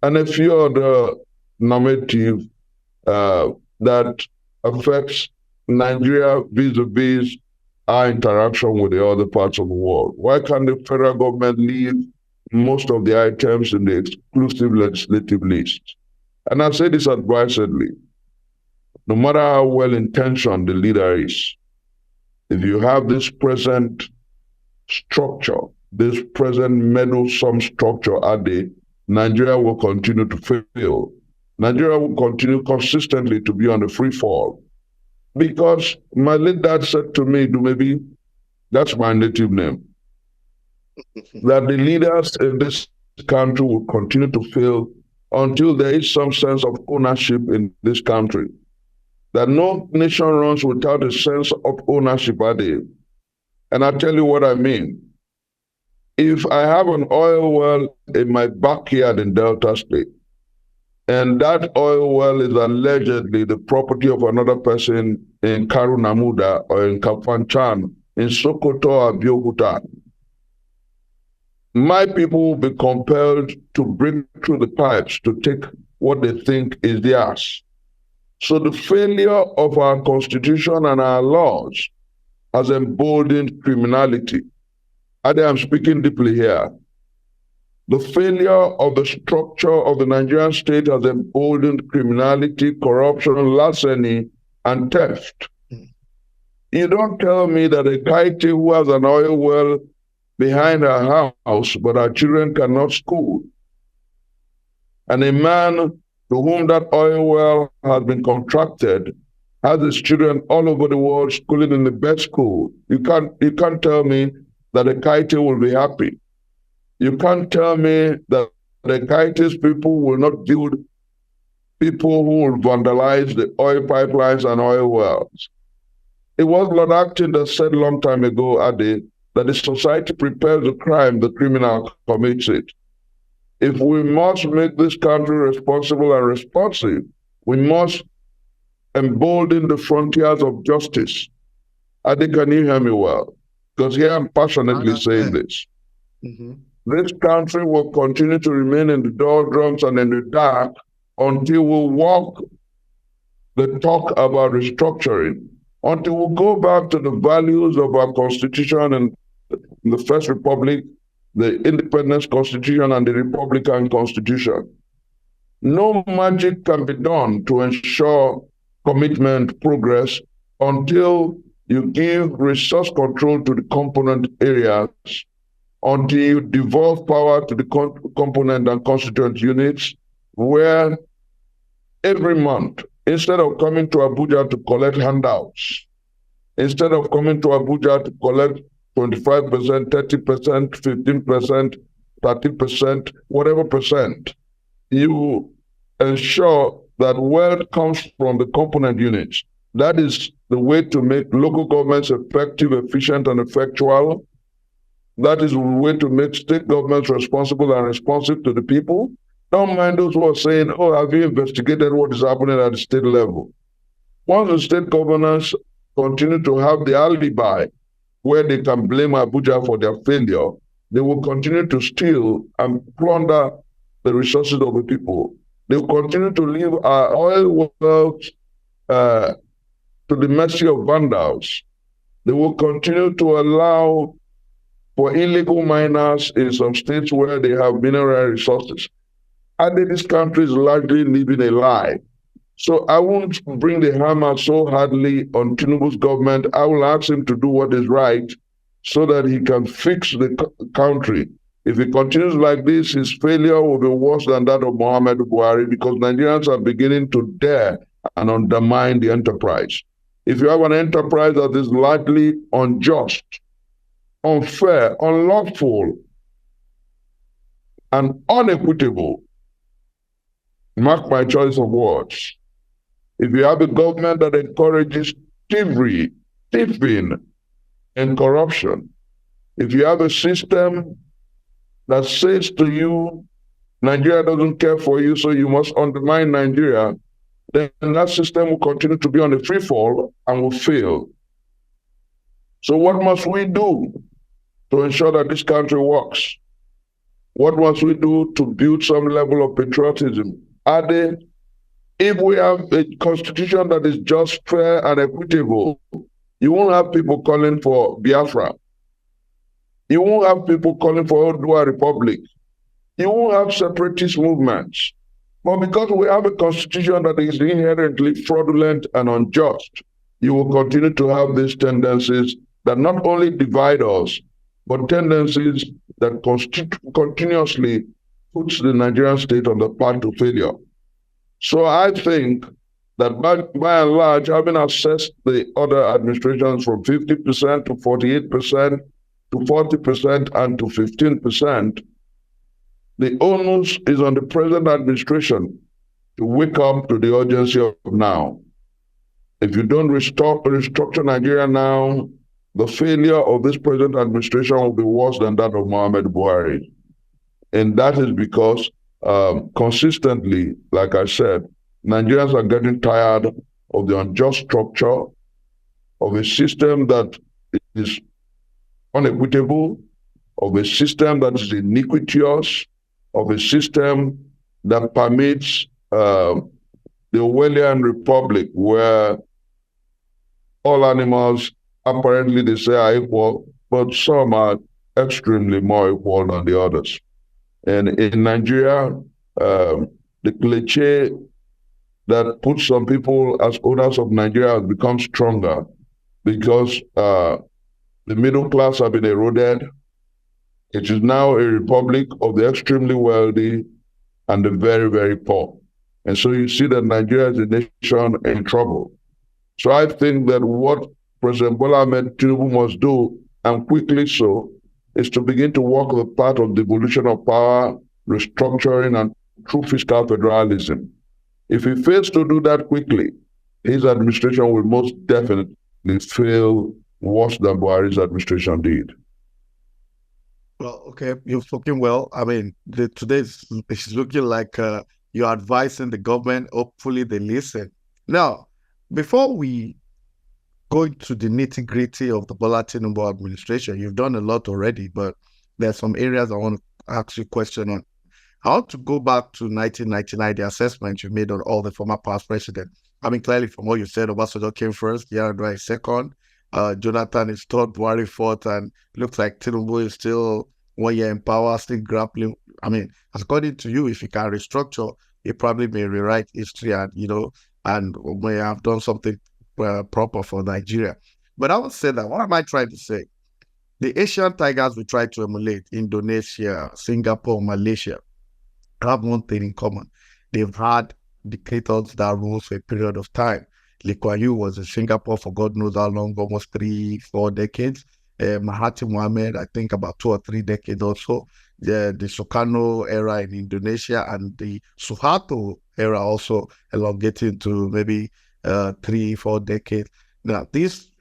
and a few other normative that affects Nigeria vis-a-vis our interaction with the other parts of the world? Why can't the federal government leave most of the items in the exclusive legislative list? And I say this advisedly. No matter how well-intentioned the leader is, if you have this present structure, this present meddlesome structure at the Nigeria will continue to fail. Nigeria will continue consistently to be on the free fall. Because my late dad said to me, maybe that's my native name, that the leaders in this country will continue to fail until there is some sense of ownership in this country. That no nation runs without a sense of ownership, Ade. And I'll tell you what I mean. If I have an oil well in my backyard in Delta State, and that oil well is allegedly the property of another person in Karunamuda or in Kafanchan, in Sokoto or Abeokuta, my people will be compelled to break through the pipes to take what they think is theirs. So the failure of our constitution and our laws has emboldened criminality. I'm speaking deeply here. The failure of the structure of the Nigerian state has emboldened criminality, corruption, larceny, and theft. You don't tell me that a Kaiti who has an oil well behind her house, but her children cannot school, and a man to whom that oil well has been contracted has his children all over the world schooling in the best school. You can't tell me that the Kaiti will be happy. You can't tell me that the Kaitis people will not build people who will vandalize the oil pipelines and oil wells. It was Lord Acton that said a long time ago, Ade, that the society prepares the crime, the criminal commits it. If we must make this country responsible and responsive, we must embolden the frontiers of justice. Ade, can you hear me well? Because here I'm passionately saying this. Mm-hmm. This country will continue to remain in the doldrums and in the dark until we walk the talk about restructuring, until we go back to the values of our Constitution and the First Republic, the Independence Constitution and the Republican Constitution. No magic can be done to ensure commitment, progress, until you give resource control to the component areas, until you devolve power to the component and constituent units, where every month, instead of coming to Abuja to collect handouts, instead of coming to Abuja to collect 25%, 30%, 15%, 30%, whatever percent, you ensure that wealth comes from the component units. That is the way to make local governments effective, efficient, and effectual. That is the way to make state governments responsible and responsive to the people. Don't mind those who are saying, oh, have you investigated what is happening at the state level? Once the state governors continue to have the alibi where they can blame Abuja for their failure, they will continue to steal and plunder the resources of the people. They will continue to leave our oil wells to the mercy of vandals. They will continue to allow for illegal miners in some states where they have mineral resources. And this country is largely living a lie. So I won't bring the hammer so hardly on Tinubu's government. I will ask him to do what is right so that he can fix the country. If he continues like this, his failure will be worse than that of Muhammad Buhari, because Nigerians are beginning to dare and undermine the enterprise. If you have an enterprise that is largely unjust, unfair, unlawful, and unequitable. Mark my choice of words. If you have a government that encourages thievery, thieving, and corruption, if you have a system that says to you, Nigeria doesn't care for you, so you must undermine Nigeria, then that system will continue to be on a free fall and will fail. So what must we do to ensure that this country works? What must we do to build some level of patriotism? If we have a constitution that is just, fair, and equitable, you won't have people calling for Biafra. You won't have people calling for Odua Republic. You won't have separatist movements. But because we have a constitution that is inherently fraudulent and unjust, you will continue to have these tendencies that not only divide us, but tendencies that continuously puts the Nigerian state on the path to failure. So I think that by and large, having assessed the other administrations from 50% to 48% to 40% and to 15%, the onus is on the present administration to wake up to the urgency of now. If you don't restructure Nigeria now, the failure of this present administration will be worse than that of Mohamed Buhari. And that is because consistently, like I said, Nigerians are getting tired of the unjust structure of a system that is unequitable, of a system that is iniquitous, of a system that permits the Orwellian Republic, where all animals apparently they say are equal, but some are extremely more equal than the others. And in Nigeria, the cliche that puts some people as owners of Nigeria has become stronger because the middle class have been eroded. It is now a republic of the extremely wealthy and the very, very poor. And so you see that Nigeria is a nation in trouble. So I think that what President Bola Ahmed Tinubu must do, and quickly so, is to begin to walk the path of devolution of power, restructuring, and true fiscal federalism. If he fails to do that quickly, his administration will most definitely fail worse than Buhari's administration did. Well, okay, you've spoken well. I mean, today it's looking like you're advising the government. Hopefully, they listen. Now, before we go into the nitty-gritty of the Bola Tinubu administration, you've done a lot already, but there's some areas I want to ask you a question on. I want to go back to 1999, the assessment you made on all the former past presidents. I mean, clearly from what you said, Obasanjo came first, Yar'Adua is second, Jonathan is third, Buhari fourth, and looks like Tinubu is still 1 year in power, still grappling. I mean, according to you, if you can restructure, you probably may rewrite history and, and may have done something proper for Nigeria. But I would say that, what am I trying to say? The Asian tigers we try to emulate, Indonesia, Singapore, Malaysia, have one thing in common. They've had dictators that rule for a period of time. Lee Kuan Yew was in Singapore for God knows how long, almost 3-4 decades. Mahathir Mohamad, I think about 2 or 3 decades also. The Sukarno era in Indonesia and the Suharto era also elongating to maybe 3-4 decades. Now, this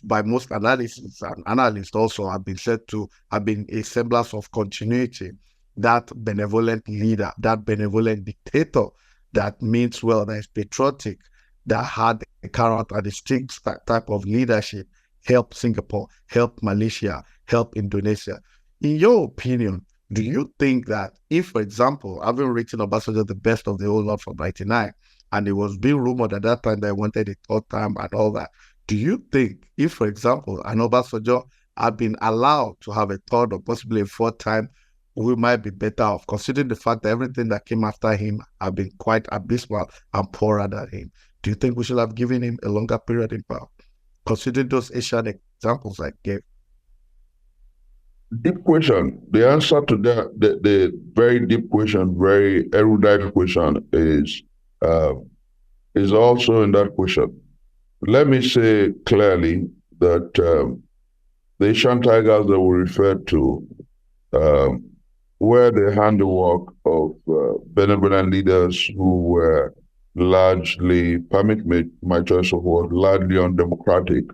by most analysis and analysts also have been said to have been a semblance of continuity. That benevolent leader, that benevolent dictator that means well, that is patriotic, that had a characteristic type of leadership, help Singapore, help Malaysia, help Indonesia. In your opinion, do you think that if, for example, having written Obasanjo the best of the whole lot from 99, and it was being rumored at that time that he wanted a third time and all that, do you think if, for example, an Obasanjo had been allowed to have a third or possibly a fourth time, we might be better off, considering the fact that everything that came after him have been quite abysmal and poorer than him? Do you think we should have given him a longer period in power, considering those Asian examples I gave? Deep question. The answer to that, the very deep question, very erudite question is also in that question. Let me say clearly that the Asian tigers that we referred to were the handiwork of benevolent leaders who were largely, permit me my choice of word, largely undemocratic.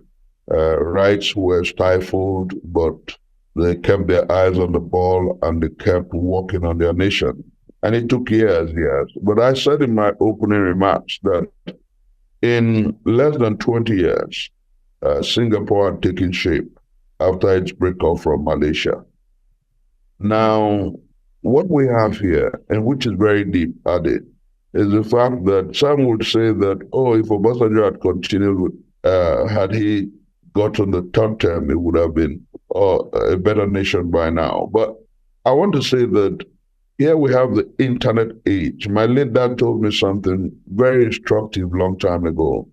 Rights were stifled, but they kept their eyes on the ball and they kept working on their nation. And it took years, years. But I said in my opening remarks that in less than 20 years, Singapore had taken shape after its breakup from Malaysia. Now, what we have here, and which is very deep added, is the fact that some would say that, oh, if Obasanjo had continued, had he gotten the third term, it would have been a better nation by now. But I want to say that here we have the internet age. My late dad told me something very instructive long time ago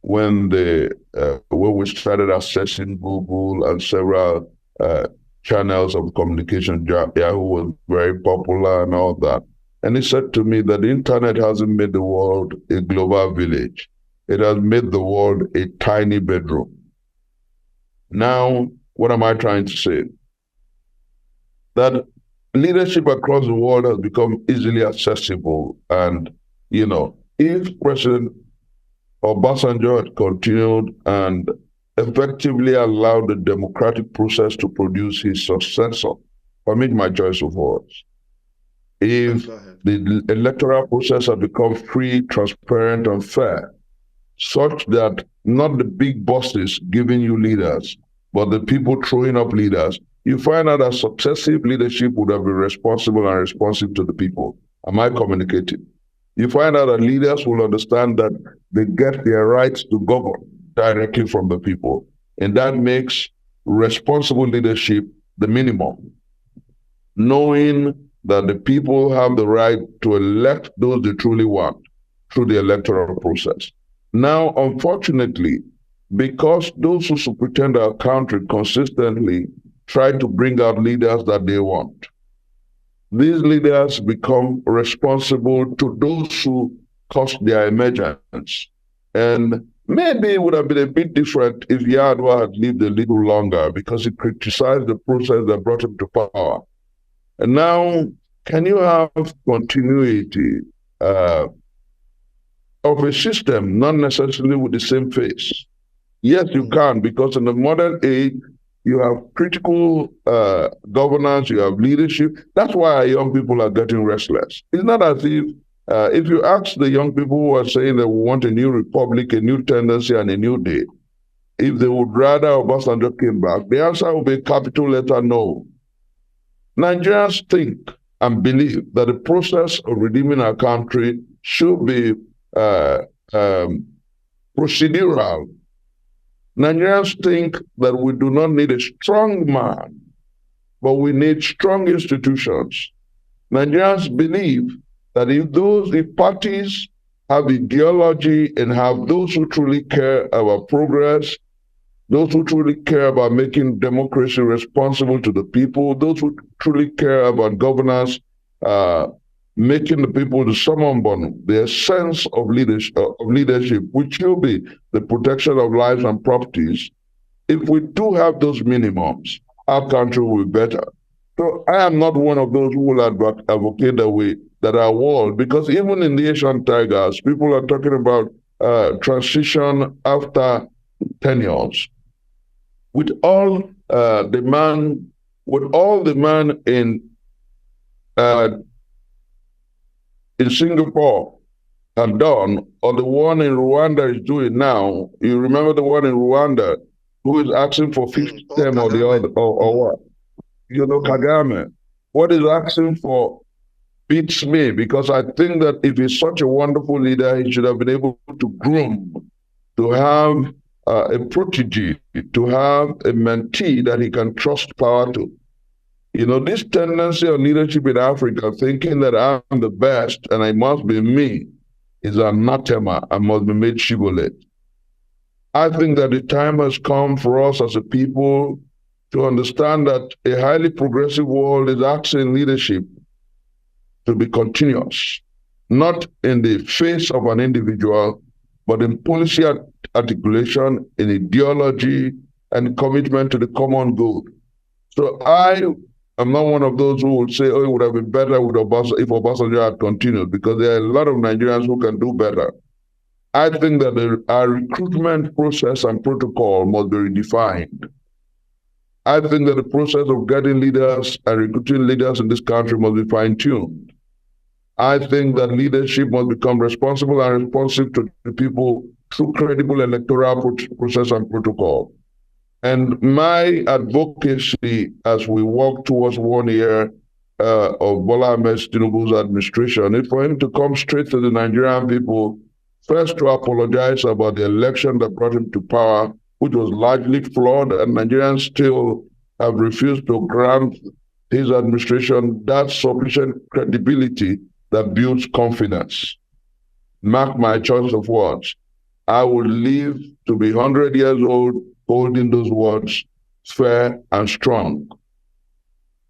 when we started accessing Google and several channels of communication. Yahoo was very popular and all that. And he said to me that the internet hasn't made the world a global village. It has made the world a tiny bedroom. Now, what am I trying to say? That leadership across the world has become easily accessible. And, if President Obasanjo had continued and effectively allowed the democratic process to produce his successor, permit my choice of words, if the electoral process had become free, transparent, and fair, such that not the big bosses giving you leaders, but the people throwing up leaders, you find out that successive leadership would have been responsible and responsive to the people. Am I communicating? You find out that leaders will understand that they get their rights to govern directly from the people. And that makes responsible leadership the minimum. Knowing that the people have the right to elect those they truly want through the electoral process. Now, unfortunately, because those who pretend our country consistently try to bring out leaders that they want, these leaders become responsible to those who caused their emergence. And maybe it would have been a bit different if Yar'Adua had lived a little longer because he criticized the process that brought him to power. And now, can you have continuity of a system, not necessarily with the same face? Yes, you can, because in the modern age, you have critical governance, you have leadership. That's why our young people are getting restless. It's not as if you ask the young people who are saying they want a new republic, a new tendency, and a new day, if they would rather Obasanjo came back, the answer will be a capital letter no. Nigerians think and believe that the process of redeeming our country should be procedural. Nigerians think that we do not need a strong man, but we need strong institutions. Nigerians believe that if parties have ideology and have those who truly care about progress, those who truly care about making democracy responsible to the people, those who truly care about governance, making the people the summum bonum, the essence of leadership, which should be the protection of lives and properties. If we do have those minimums, our country will be better. So I am not one of those who will advocate that our world, because even in the Asian tigers, people are talking about transition after tenures. With all the man in Singapore had done, or the one in Rwanda is doing now. You remember the one in Rwanda who is asking for fifth term or the other, or what? Kagame. What is asking for beats me, because I think that if he's such a wonderful leader, he should have been able to groom, to have a protege, to have a mentee that he can trust power to. This tendency of leadership in Africa, thinking that I'm the best and I must be me, is anathema and must be made shibboleth. I think that the time has come for us as a people to understand that a highly progressive world is asking leadership to be continuous, not in the face of an individual, but in policy articulation, in ideology, and commitment to the common good. So I I'm not one of those who would say, oh, it would have been better with if Obasanjo had continued, because there are a lot of Nigerians who can do better. I think that our recruitment process and protocol must be redefined. I think that the process of getting leaders and recruiting leaders in this country must be fine-tuned. I think that leadership must become responsible and responsive to the people through credible electoral process and protocol. And my advocacy as we walk towards 1 year of Bola Ahmed Tinubu's administration is for him to come straight to the Nigerian people, first to apologize about the election that brought him to power, which was largely flawed, and Nigerians still have refused to grant his administration that sufficient credibility that builds confidence. Mark my choice of words. I will live to be 100 years old holding those words fair and strong.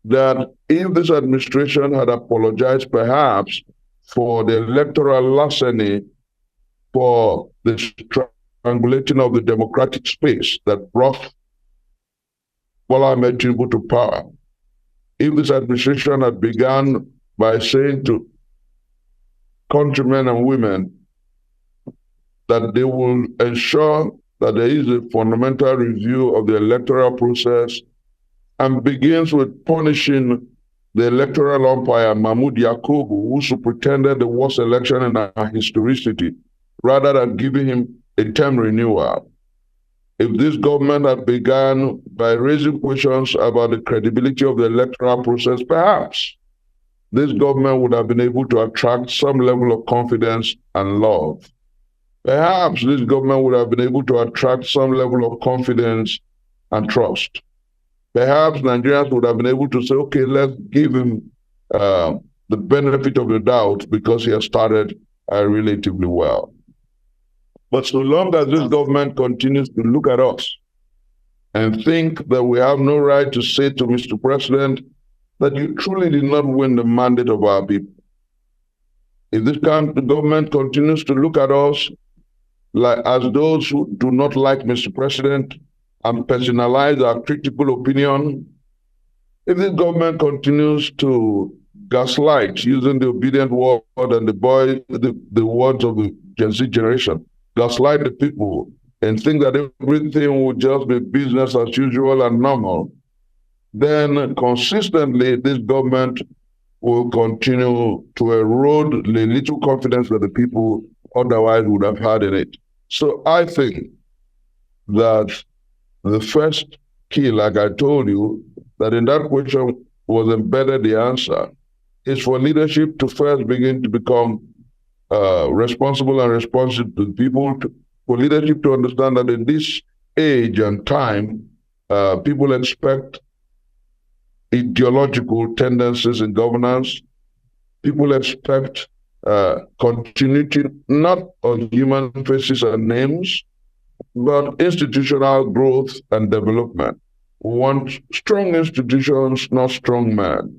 That if this administration had apologized perhaps for the electoral larceny, for the strangulating of the democratic space that brought Bola Ahmed Tinubu to power, if this administration had begun by saying to countrymen and women that they will ensure that there is a fundamental review of the electoral process and begins with punishing the electoral umpire, Mahmoud Yakubu, who superintended the worst election in our historicity, rather than giving him a term renewal. If this government had begun by raising questions about the credibility of the electoral process, perhaps this government would have been able to attract some level of confidence and love. Perhaps this government would have been able to attract some level of confidence and trust. Perhaps Nigerians would have been able to say, okay, let's give him the benefit of the doubt because he has started relatively well. But so long as this government continues to look at us and think that we have no right to say to Mr. President that you truly did not win the mandate of our people, if this government continues to look at us like as those who do not like Mr. President and personalize our critical opinion, if this government continues to gaslight, using the obedient word and the words of the Gen Z generation, gaslight the people and think that everything will just be business as usual and normal, then consistently this government will continue to erode the little confidence that the people otherwise would have had in it. So I think that the first key, like I told you, that in that question was embedded the answer, is for leadership to first begin to become responsible and responsive to people, for leadership to understand that in this age and time, people expect ideological tendencies in governance. People expect continuity, not on human faces and names, but institutional growth and development. We want strong institutions, not strong men.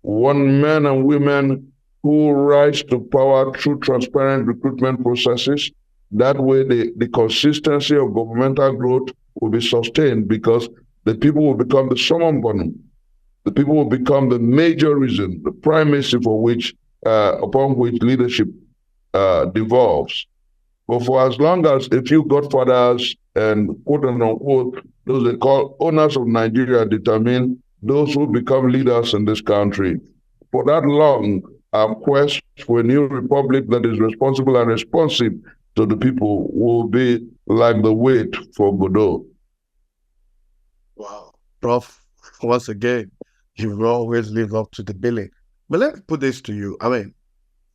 We want men and women who rise to power through transparent recruitment processes. That way, the consistency of governmental growth will be sustained because the people will become the summum bonum. The people will become the major reason, the primacy for which, upon which leadership devolves. But for as long as a few godfathers and quote unquote, those they call owners of Nigeria determine those who become leaders in this country, for that long, our quest for a new republic that is responsible and responsive to the people will be like the wait for Godot. Wow. Prof, once again, you always live up to the billing. But let's put this to you. I mean,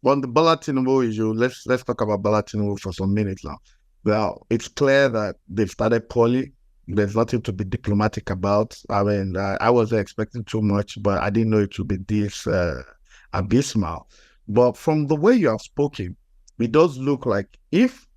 on the Bola Tinubu issue, let's talk about Bola Tinubu for some minutes now. Well, it's clear that they've started poorly. There's nothing to be diplomatic about. I mean, I wasn't expecting too much, but I didn't know it would be this abysmal. But from the way you have spoken, it does look like if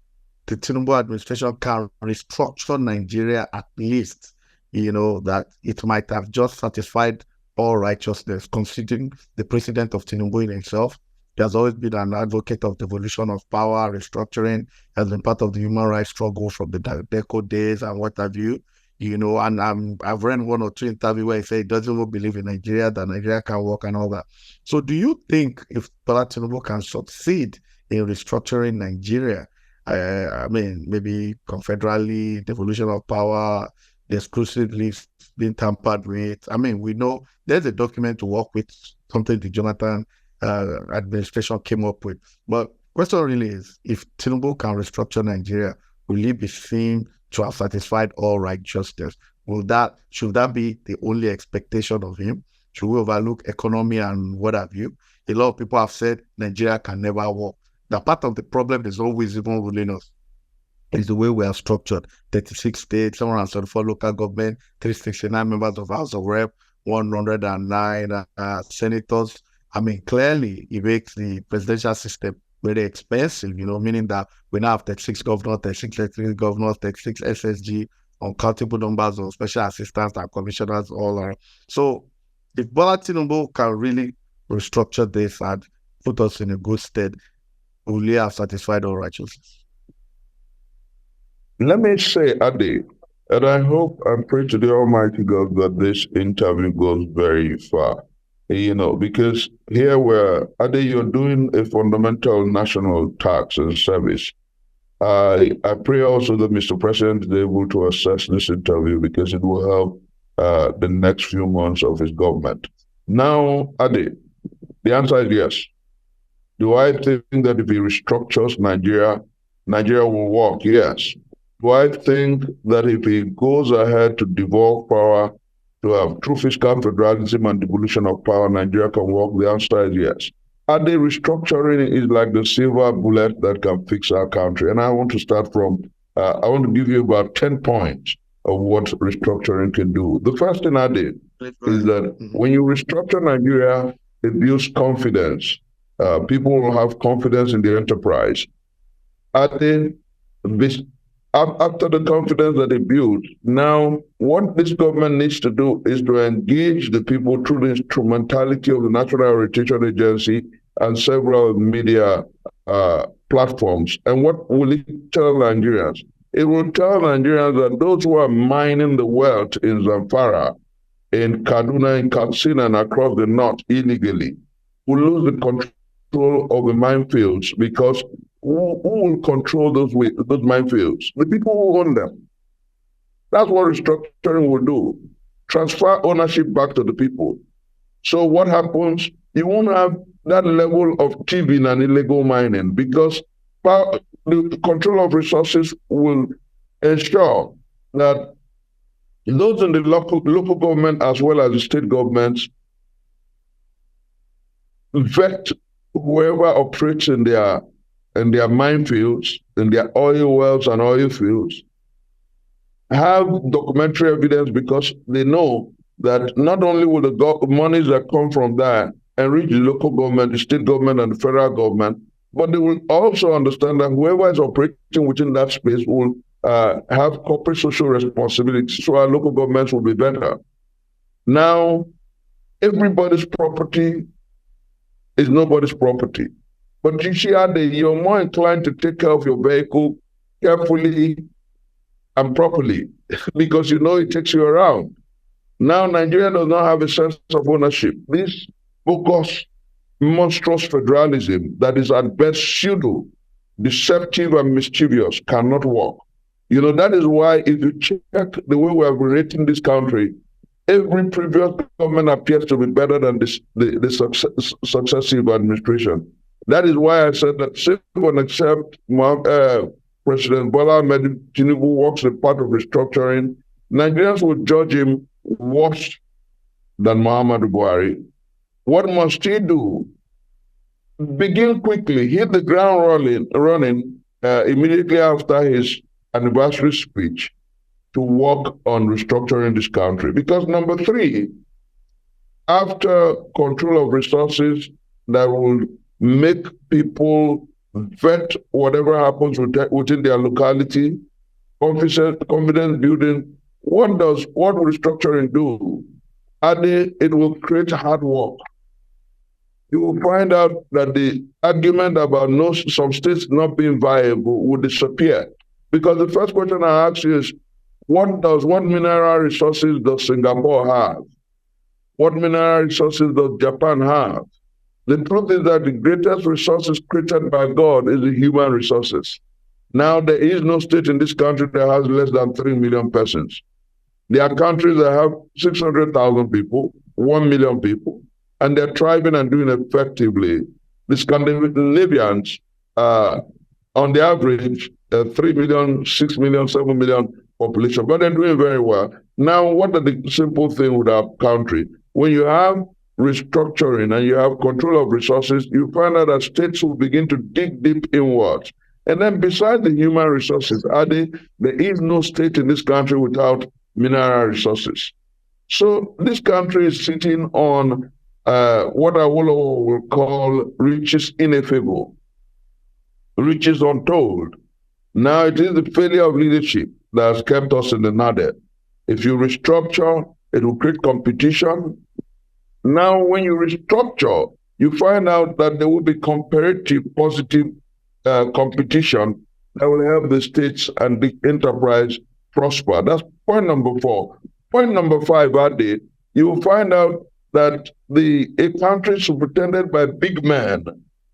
the Tinubu administration can restructure Nigeria at least, that it might have just satisfied all righteousness, considering the president of Tinubu in himself. He has always been an advocate of devolution of power, restructuring, has been part of the human rights struggle from the Deco days and what have you. and I've read one or two interviews where he said he doesn't even believe in Nigeria, that Nigeria can work and all that. So do you think if Bola Tinubu can succeed in restructuring Nigeria, I mean, maybe confederally, devolution of power, the exclusive list being tampered with? I mean, we know there's a document to work with, something the Jonathan administration came up with. But question really is, if Tinubu can restructure Nigeria, will he be seen to have satisfied all righteousness? Should that be the only expectation of him? Should we overlook economy and what have you? A lot of people have said Nigeria can never work. That part of the problem is always even ruling us is the way we are structured. 36 states, 774 local government, 369 members of House of Rep, 109 senators. I mean, clearly, it makes the presidential system very expensive, meaning that we now have 36 governors, 36 executive governors, 36 SSG, uncountable numbers of special assistants and commissioners, all around. So if Bola Tinubu can really restructure this and put us in a good stead, will he have satisfied all righteousness? Let me say, Ade, and I hope and pray to the Almighty God that this interview goes very far. Because here Ade, you're doing a fundamental national tax and service. I pray also that Mr. President is able to assess this interview because it will help the next few months of his government. Now, Ade, the answer is yes. Do I think that if he restructures Nigeria, Nigeria will work? Yes. Do I think that if he goes ahead to devolve power, to have true fiscal federalism and devolution of power, Nigeria can work? The answer is yes. And the restructuring is like the silver bullet that can fix our country. And I want to start from, I want to give you about 10 points of what restructuring can do. The first thing I did is that when you restructure Nigeria, it builds confidence. People will have confidence in the enterprise. I think after the confidence that they build, now what this government needs to do is to engage the people through the instrumentality of the National Heritage Agency and several media platforms. And what will it tell Nigerians? It will tell Nigerians that those who are mining the wealth in Zamfara, in Kaduna, in Katsina, and across the north illegally will lose the control of the minefields, because who will control those minefields? The people who own them. That's what restructuring will do. Transfer ownership back to the people. So what happens? You won't have that level of thieving and illegal mining, because the control of resources will ensure that those in the local government as well as the state governments vet whoever operates in their minefields, in their oil wells and oil fields, have documentary evidence, because they know that not only will the monies that come from that enrich the local government, the state government, and the federal government, but they will also understand that whoever is operating within that space will have corporate social responsibility, so our local governments will be better. Now, everybody's property is nobody's property. But you see, you're more inclined to take care of your vehicle carefully and properly because you know it takes you around. Now, Nigeria does not have a sense of ownership. This bogus, monstrous federalism that is at best pseudo, deceptive and mischievous cannot work. That is why if you check the way we are rating this country, every previous government appears to be better than the successive administration. That is why I said that save and except President Bola Ahmed Tinubu works a part of restructuring, Nigerians will judge him worse than Muhammadu Buhari. What must he do? Begin quickly, hit the ground running immediately after his anniversary speech to work on restructuring this country. Because number 3, after control of resources that will make people vet whatever happens within their locality, confidence building, what will restructuring do? It will create hard work. You will find out that the argument about some states not being viable will disappear. Because the first question I ask you is, What mineral resources does Singapore have? What mineral resources does Japan have? The truth is that the greatest resources created by God is the human resources. Now, there is no state in this country that has less than 3 million persons. There are countries that have 600,000 people, 1 million people, and they're thriving and doing effectively. The Scandinavians, on the average, 3 million, 6 million, 7 million population, but they're doing very well. Now, what are the simple things with our country? When you have restructuring and you have control of resources, you find out that states will begin to dig deep inwards. And then besides the human resources, there is no state in this country without mineral resources. So this country is sitting on what I will call riches ineffable, riches untold. Now it is the failure of leadership that has kept us in the nadir. If you restructure, it will create competition. Now, when you restructure, you find out that there will be comparative positive competition that will help the states and the enterprise prosper. That's point number 4. Point number 5, Ade, you will find out that a country superintended by big men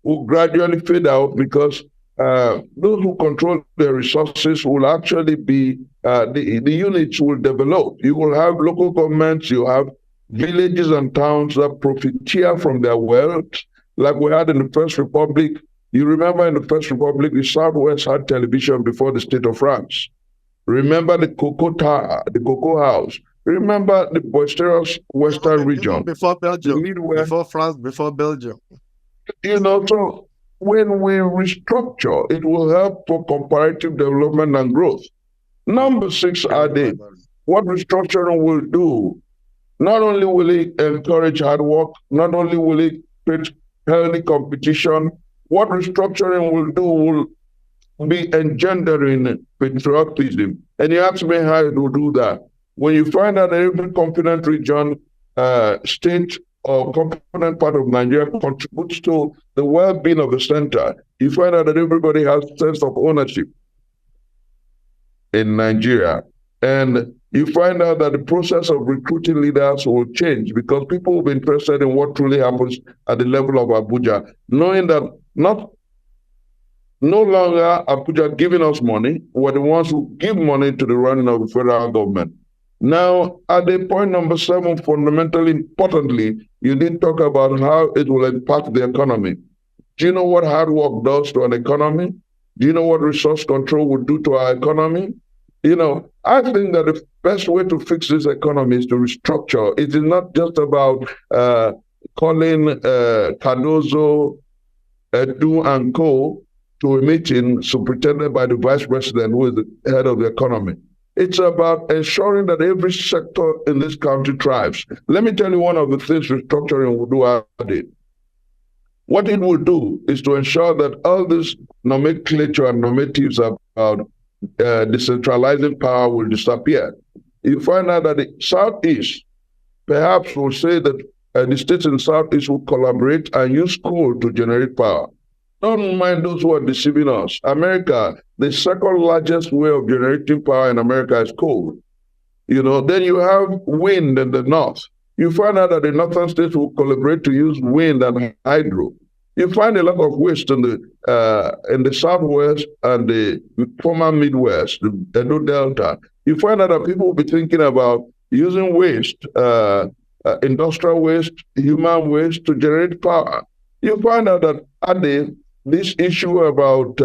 will gradually fade out because those who control the resources will actually be, the units will develop. You will have local governments, you have villages and towns that profiteer from their wealth, like we had in the First Republic. You remember in the First Republic, the Southwest had television before the state of France. Remember the cocoa tower, the cocoa house. Remember the boisterous Western region. Before Belgium, before France, before Belgium. So when we restructure, it will help for comparative development and growth. Number 6, Ade, what restructuring will do, not only will it encourage hard work, not only will it create healthy competition, what restructuring will do will be engendering patriotism. And you ask me how it will do that. When you find out that every component region, state, or component part of Nigeria contributes to the well-being of the center, you find out that everybody has a sense of ownership in Nigeria. And you find out that the process of recruiting leaders will change because people will be interested in what truly happens at the level of Abuja, knowing that no longer Abuja giving us money, we're the ones who give money to the running of the federal government. Now, at the point number 7, fundamentally importantly, you did talk about how it will impact the economy. Do you know what hard work does to an economy? Do you know what resource control would do to our economy? I think that the best way to fix this economy is to restructure. It is not just about calling Cardozo, Edu, and Co. to a meeting superintended by the vice president, who is the head of the economy. It's about ensuring that every sector in this country thrives. Let me tell you one of the things restructuring will do, Ade. What it will do is to ensure that all this nomenclature and normatives about decentralizing power will disappear. You find out that the Southeast perhaps will say that the states in the Southeast will collaborate and use coal to generate power. Don't mind those who are deceiving us. America, the second largest way of generating power in America is coal. Then you have wind in the north. You find out that the northern states will collaborate to use wind and hydro. You find a lot of waste in the Southwest and the former Midwest, the Edo Delta. You find out that people will be thinking about using waste, industrial waste, human waste to generate power. You find out that this issue about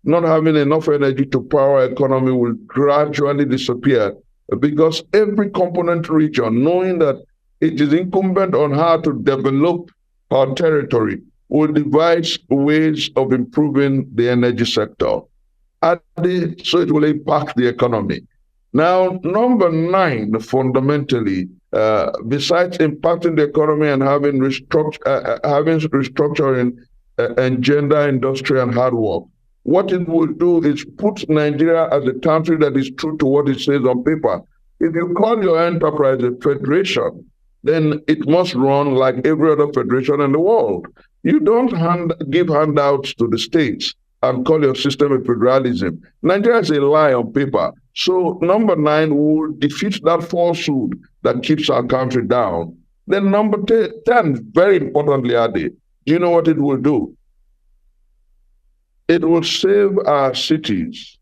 not having enough energy to power economy will gradually disappear because every component region, knowing that it is incumbent on her to develop her territory, will devise ways of improving the energy sector. So it will impact the economy. Now, number 9, fundamentally, besides impacting the economy and having restructuring engender industry and hard work, what it will do is put Nigeria as a country that is true to what it says on paper. If you call your enterprise a federation, then it must run like every other federation in the world. You don't give handouts to the states and call your system a federalism. Nigeria is a lie on paper. So number 9 will defeat that falsehood that keeps our country down. Then number 10, very importantly, Adi, do you know what it will do? It will save our cities,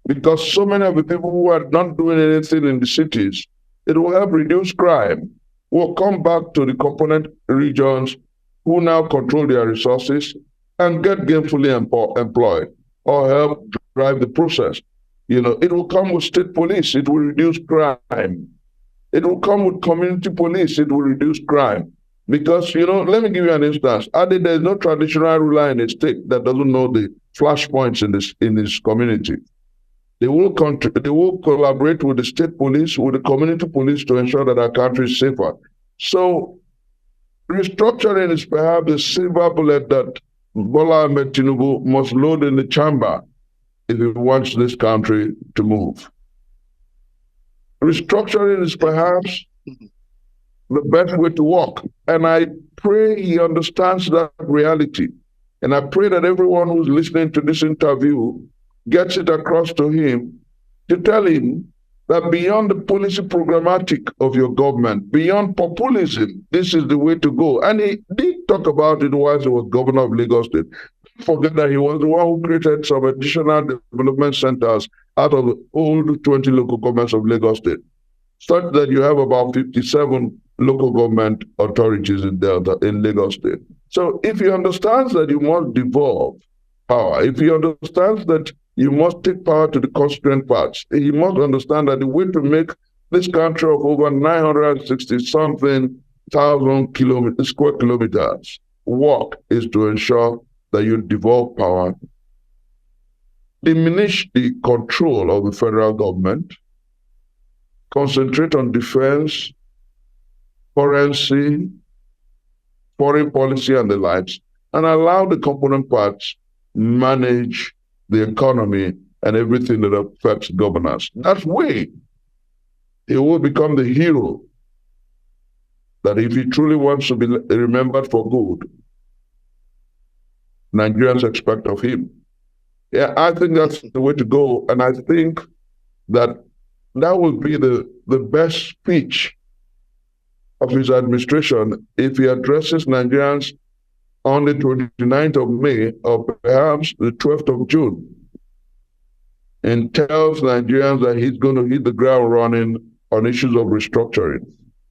because so many of the people who are not doing anything in the cities, it will help reduce crime. We'll come back to the component regions who now control their resources and get gainfully employed or help drive the process. It will come with state police. It will reduce crime. It will come with community police. It will reduce crime. Because, let me give you an instance. There's no traditional ruler in a state that doesn't know the flashpoints in this community. They will collaborate with the state police, with the community police to ensure that our country is safer. So restructuring is perhaps the silver bullet that Bola Ahmed Tinubu must load in the chamber if he wants this country to move. Restructuring is perhaps the best way to walk. And I pray he understands that reality. And I pray that everyone who's listening to this interview gets it across to him, to tell him that beyond the policy programmatic of your government, beyond populism, this is the way to go. And he did talk about it while he was governor of Lagos State. Don't forget that he was the one who created some additional development centers out of the old 20 local governments of Lagos State, such that you have about 57 local government authorities in Lagos State. So if he understands that you must devolve power, if he understands that you must take power to the constituent parts, he must understand that the way to make this country of over 960-something thousand square kilometers work is to ensure that you devolve power, diminish the control of the federal government, concentrate on defense, currency, foreign policy, and the likes, and allow the component parts manage the economy and everything that affects governance. That way, he will become the hero that if he truly wants to be remembered for good, Nigerians expect of him. Yeah, I think that's the way to go. And I think that will be the best speech of his administration if he addresses Nigerians on the 29th of May or perhaps the 12th of June and tells Nigerians that he's going to hit the ground running on issues of restructuring.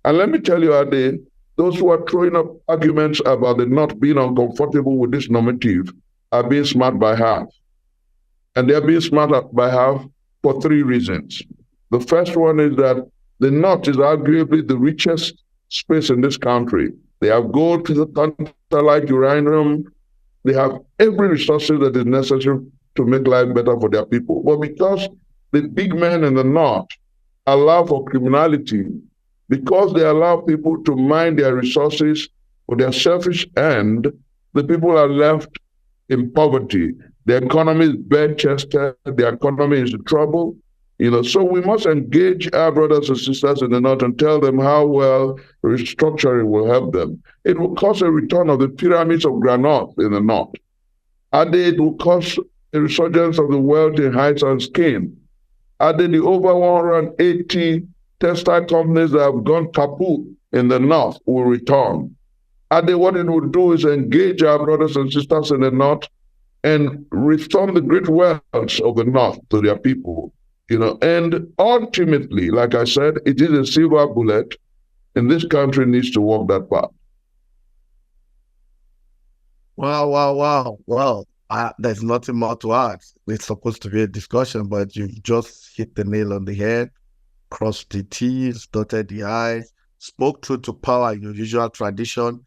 And let me tell you, Ade, those who are throwing up arguments about the not being uncomfortable with this normative are being smart by half. And they're being smart by half for 3 reasons. The first one is that the North is arguably the richest space in this country. They have gold, tantalite, uranium. They have every resource that is necessary to make life better for their people. But because the big men in the North allow for criminality, because they allow people to mine their resources for their selfish end, the people are left in poverty. The economy is bare-chested. The economy is in trouble. So we must engage our brothers and sisters in the North and tell them how well restructuring will help them. It will cause a return of the pyramids of granite in the North. It will cause a resurgence of the wealth in heights and skin. The over 180 textile companies that have gone kaput in the North will return. What it will do is engage our brothers and sisters in the North and return the great wealth of the North to their people. And ultimately, like I said, it is a silver bullet, and this country needs to walk that path. Wow. There's nothing more to add. It's supposed to be a discussion, but you've just hit the nail on the head, crossed the T's, dotted the I's, spoke true to power in your usual tradition.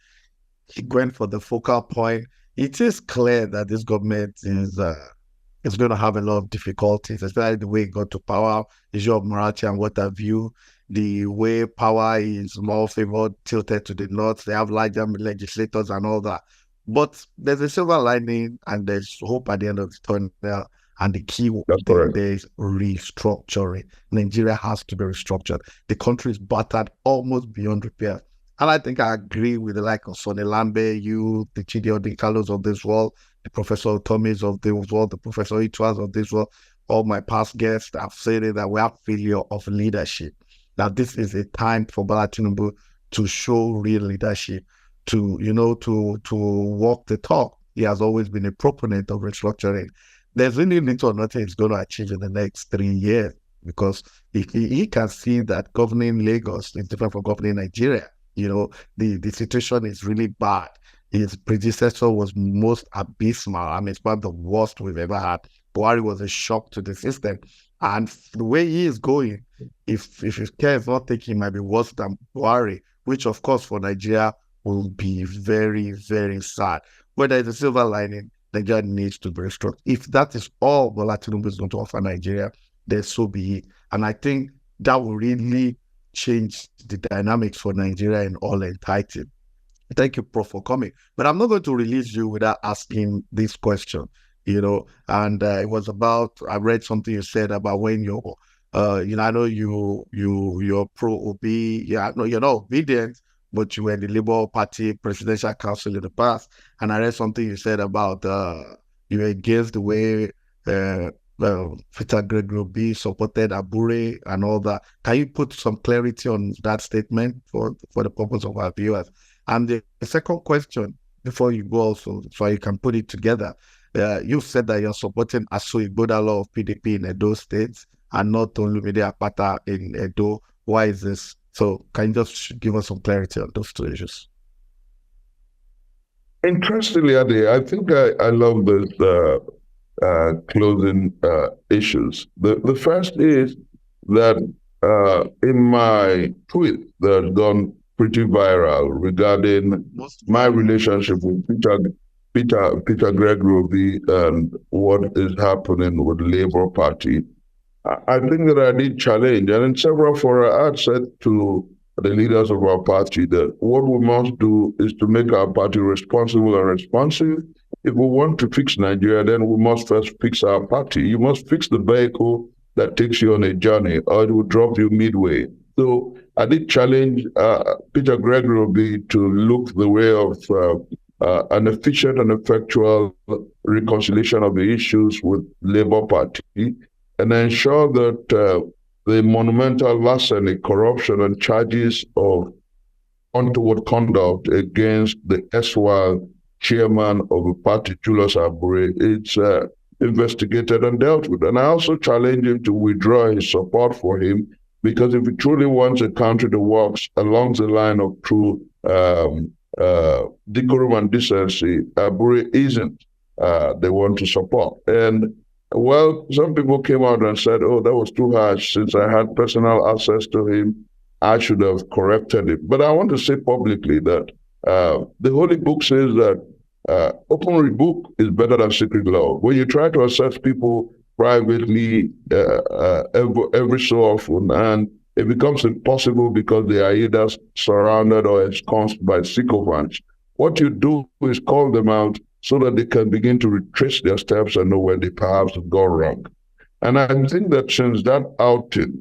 He went for the focal point. It is clear that this government is going to have a lot of difficulties, especially the way it got to power, issue of morality and what have you, the way power is more favored, tilted to the North. They have larger legislators and all that. But there's a silver lining and there's hope at the end of the tunnel. And the key thing there is restructuring. Nigeria has to be restructured. The country is battered almost beyond repair. And I think I agree with the like of Sonny Lambe, you, the Chidi Odinkalos of this world, the Professor Tommys of this world, the Professor Itwas of this world, all my past guests have said it, that we have failure of leadership. That this is a time for Bola Tinubu to show real leadership, to to walk the talk. He has always been a proponent of restructuring. There's really little or nothing he's going to achieve in the next 3 years because he can see that governing Lagos is different from governing Nigeria. The situation is really bad. His predecessor was most abysmal. I mean, it's one of the worst we've ever had. Buhari was a shock to the system. And the way he is going, if his care is not taken, it might be worse than Buhari, which, of course, for Nigeria will be very, very sad. Whether it's a silver lining, Nigeria needs to be restructured. If that is all Bola Tinubu is going to offer Nigeria, then so be it. And I think that will really change the dynamics for Nigeria in all entirety. Thank you, Prof, for coming. But I'm not going to release you without asking this question, and it was about, I read something you said about when you're, I know you're pro-OB, yeah, no, you're not obedient, but you were in the Labour Party Presidential Council in the past. And I read something you said about you were against the way Peter Gregory supported Abure and all that. Can you put some clarity on that statement for the purpose of our viewers? And the second question, before you go also, so you can put it together, you said that you're supporting Aso Ighodalo of PDP in Edo State and not Olumide Akpata in Edo. Why is this? So can you just give us some clarity on those two issues? Interestingly, Ade, I think I love this closing issues. The first is that in my tweet that gone pretty viral regarding my relationship with Peter Gregory and what is happening with the Labour Party. I think that I did challenge, and in several fora, I said to the leaders of our party that what we must do is to make our party responsible and responsive. If we want to fix Nigeria, then we must first fix our party. You must fix the vehicle that takes you on a journey, or it will drop you midway. So I did challenge Peter Gregory to look the way of an efficient and effectual reconciliation of the issues with Labour Party and ensure that the monumental larceny, corruption, and charges of untoward conduct against the erstwhile chairman of the party, Julius Abure, it's investigated and dealt with. And I also challenge him to withdraw his support for him, because if he truly wants a country that works along the line of true decorum and decency, Abure isn't they want to support. And well, some people came out and said, oh, that was too harsh. Since I had personal access to him, I should have corrected it. But I want to say publicly that the Holy Book says that open rebuke is better than secret love. When you try to assess people privately every so often, and it becomes impossible because they are either surrounded or ensconced by sycophants, what you do is call them out so that they can begin to retrace their steps and know where they perhaps have gone wrong. And I think that since that outing,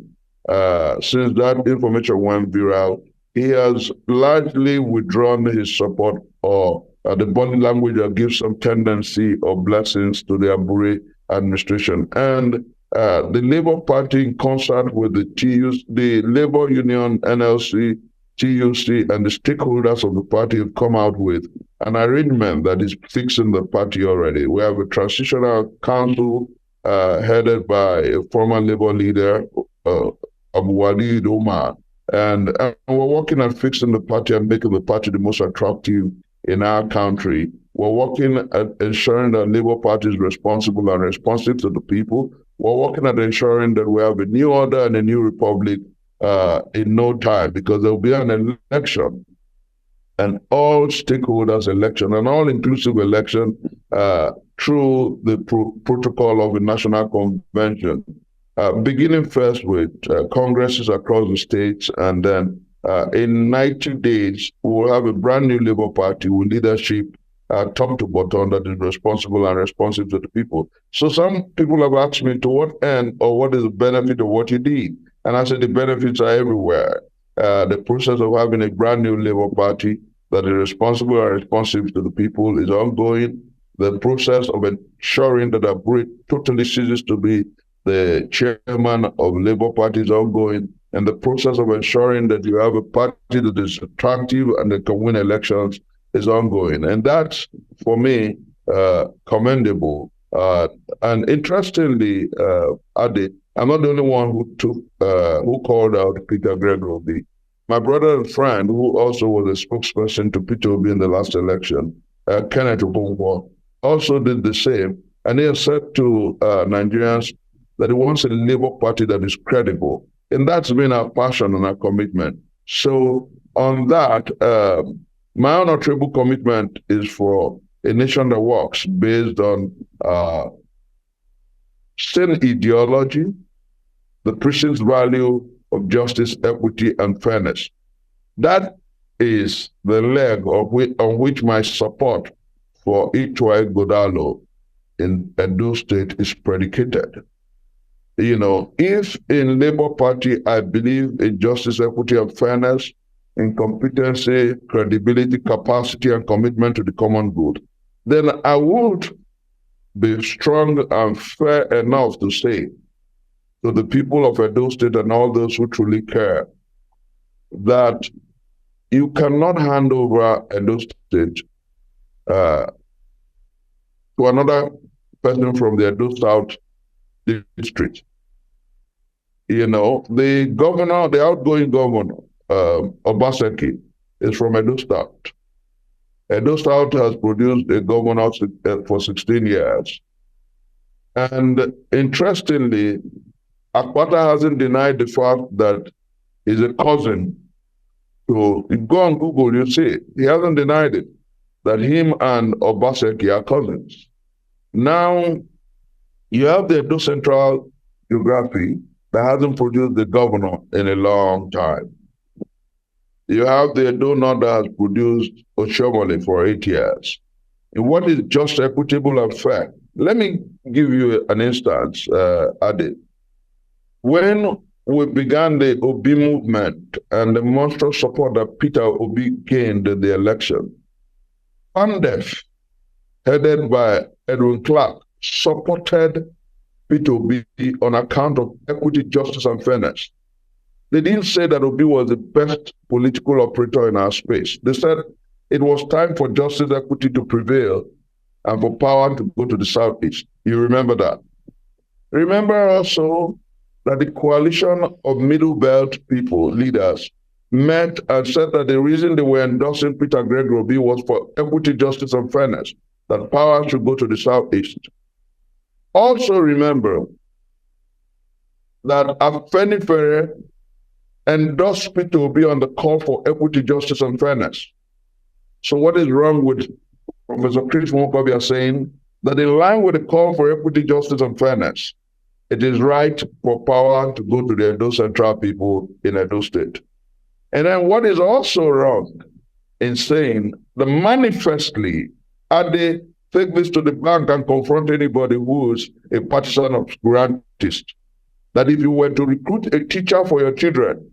since that information went viral, he has largely withdrawn his support, or the body language that gives some tendency or blessings to the Abure administration. And the Labour Party, in concert with the TUC, the Labour Union, NLC, TUC, and the stakeholders of the party have come out with an arrangement that is fixing the party already. We have a transitional council headed by a former Labour leader, Abu Walid Omar, and we're working on fixing the party and making the party the most attractive in our country. We're working at ensuring that Labour Party is responsible and responsive to the people. We're working at ensuring that we have a new order and a new republic in no time, because there will be an election, an all stakeholders election, an all-inclusive election through the protocol of the National Convention, beginning first with congresses across the states, and then in 90 days, we'll have a brand new Labour Party with leadership top to bottom that is responsible and responsive to the people. So some people have asked me to what end or what is the benefit of what you did? And I said the benefits are everywhere. The process of having a brand new Labour Party that is responsible and responsive to the people is ongoing. The process of ensuring that Aburi totally ceases to be the chairman of Labour Party is ongoing. And the process of ensuring that you have a party that is attractive and that can win elections is ongoing. And that's, for me, commendable. And interestingly, Ade, I'm not the only one who called out Peter Gregory. My brother and friend, who also was a spokesperson to Peter Obi in the last election, Kenneth Okonkwo, also did the same. And he has said to Nigerians that he wants a Labour Party that is credible. And that's been our passion and our commitment. So on that, my unalterable commitment is for a nation that works based on same ideology, the Christian's value of justice, equity, and fairness. That is the leg on which my support for Itwai Godalo in Edo State is predicated. You know, if in Labour Party I believe in justice, equity, and fairness, in competency, credibility, capacity, and commitment to the common good, then I would be strong and fair enough to say to the people of Edo State and all those who truly care that you cannot hand over Edo State to another person from the Edo South district. You know, the governor, the outgoing governor, Obaseki, is from Edo South. Edo South has produced a governor for 16 years. And interestingly, Akpata hasn't denied the fact that he's a cousin. So you go on Google, you see it. He hasn't denied it, that him and Obaseki are cousins. Now, you have the Edo Central geography that hasn't produced the governor in a long time. You have the Edo North that has produced Oshomole for 8 years. And what is just, equitable, and fair? Let me give you an instance, Ade. When we began the Obi movement and the monstrous support that Peter Obi gained in the election, PANDEF, headed by Edwin Clark, supported Peter Obi on account of equity, justice, and fairness. They didn't say that Obi was the best political operator in our space. They said it was time for justice, equity to prevail and for power to go to the Southeast. You remember that? Remember also that the coalition of Middle Belt people, leaders, met and said that the reason they were endorsing Peter Gregory was for equity, justice, and fairness, that power should go to the Southeast. Also remember that Afenifere endorsed Peter Obi on the call for equity, justice, and fairness. So what is wrong with Professor Chris Nwokobia saying that in line with the call for equity, justice, and fairness, it is right for power to go to the Edo Central people in Edo State? And then what is also wrong in saying that manifestly, are they take this to the bank and confront anybody who is a partisan obscurantist, that if you were to recruit a teacher for your children,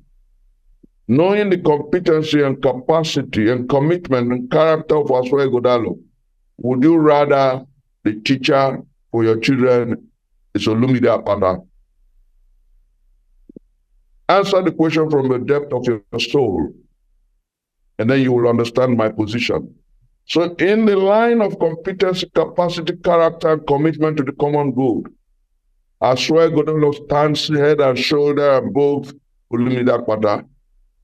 knowing the competency and capacity and commitment and character of Aswae Godalo, would you rather the teacher for your children is Olumide Akpata? Answer the question from the depth of your soul, and then you will understand my position. So in the line of competency, capacity, character, and commitment to the common good, Aswae Godalo stands head and shoulder above Olumide Akpata.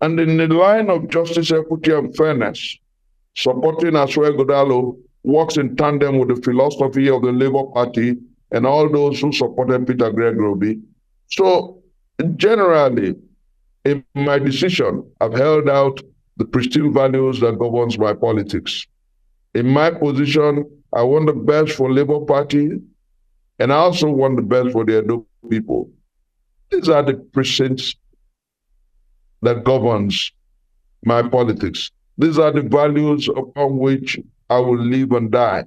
And in the line of justice, equity, and fairness, supporting Aswae Godalo works in tandem with the philosophy of the Labour Party and all those who supported Peter Gregory. So generally, in my decision, I've held out the pristine values that governs my politics. In my position, I want the best for Labour Party, and I also want the best for the Edo people. These are the precincts that governs my politics. These are the values upon which I will live and die.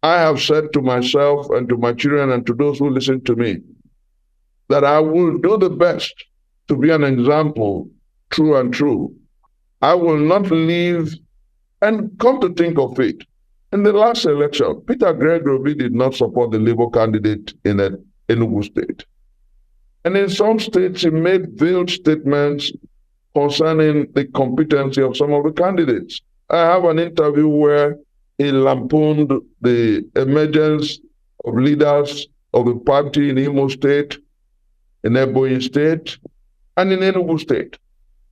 I have said to myself and to my children and to those who listen to me that I will do the best to be an example true and true. I will not leave. And come to think of it, in the last election, Peter Gregory did not support the Labour candidate in Enugu State. And in some states, he made veiled statements concerning the competency of some of the candidates. I have an interview where he lampooned the emergence of leaders of the party in Imo State, in Ebonyi State, and in Enugu State.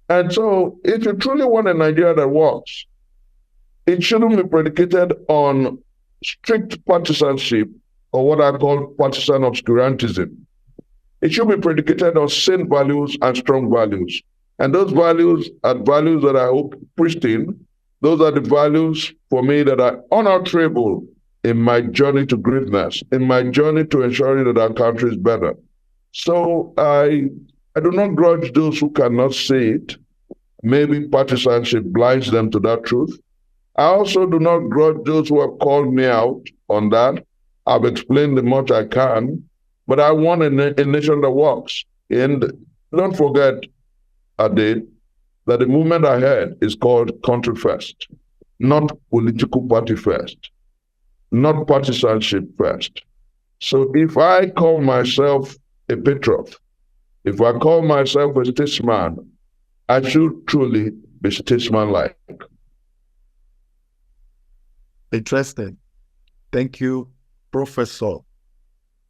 And so, if you truly want a Nigeria that works, it shouldn't be predicated on strict partisanship or what I call partisan obscurantism. It should be predicated on sane values and strong values. And those values are values that I hope pristine. Those are the values for me that are unalterable in my journey to greatness, in my journey to ensuring that our country is better. So I do not grudge those who cannot say it. Maybe partisanship blinds them to that truth. I also do not grudge those who have called me out on that. I've explained the much I can, but I want a nation that works. And don't forget, Ade, that the movement ahead is called Country First, not political party first, not partisanship first. So if I call myself a patriot, if I call myself a statesman, I should truly be statesman-like. Interesting. Thank you, Professor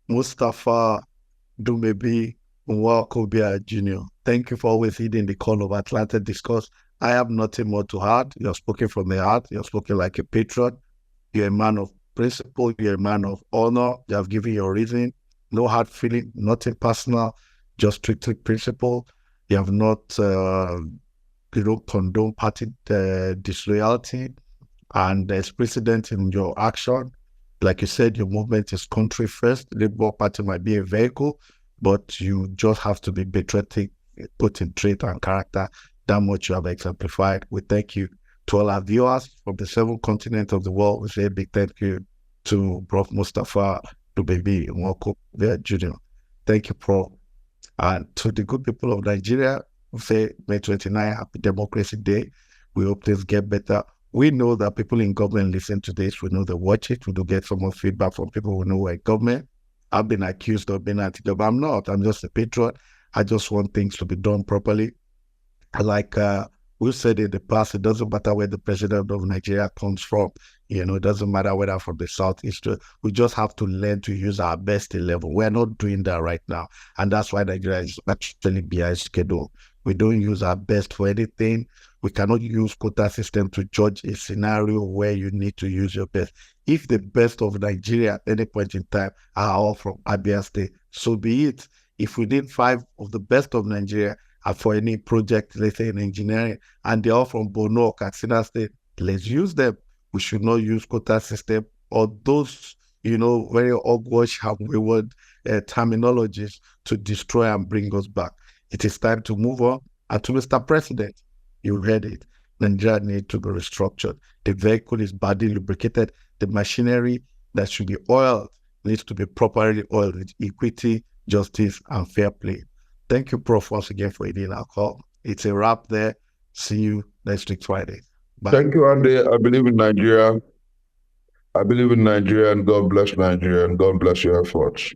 Mustapha Dumebi Nwakobia Jr. Thank you for always heeding the call of Atlanta Discourse. I have nothing more to add. You're speaking from the heart. You're speaking like a patriot. You're a man of principle. You're a man of honor. You have given your reason. No hard feeling, nothing personal, just strictly principle. You have not, condone party disloyalty. And there's precedent in your action. Like you said, your movement is country first. The Labour Party might be a vehicle, but you just have to be patriotic, put in trait and character. That much you have exemplified. We thank you to all our viewers from the 7 continents of the world. We say a big thank you to Prof. Mustapha Dumebi Nwakobia Jr. Thank you, Prof. And to the good people of Nigeria, we say May 29, Happy Democracy Day. We hope things get better. We know that people in government listen to this. We know they watch it. We do get some more feedback from people who know we're government. I've been accused of being anti-government. I'm not. I'm just a patriot. I just want things to be done properly. Like we've said in the past, it doesn't matter where the president of Nigeria comes from. It doesn't matter whether from the southeast. We just have to learn to use our best level. We're not doing that right now. And that's why Nigeria is actually behind schedule. We don't use our best for anything. We cannot use quota system to judge a scenario where you need to use your best. If the best of Nigeria at any point in time are all from Abia State, so be it. If we need 5 of the best of Nigeria for any project, let's say in engineering, and they're all from Borno or Katsina State, let's use them. We should not use quota system or those, very awkward and wayward terminologies to destroy and bring us back. It is time to move on. And to Mr. President, you heard it. Nigeria needs to be restructured. The vehicle is badly lubricated. The machinery that should be oiled needs to be properly oiled with equity, justice, and fair play. Thank you, Prof, once again for hitting our call. It's a wrap there. See you next week, Friday. Bye. Thank you, Andy. I believe in Nigeria. I believe in Nigeria, and God bless Nigeria, and God bless your efforts.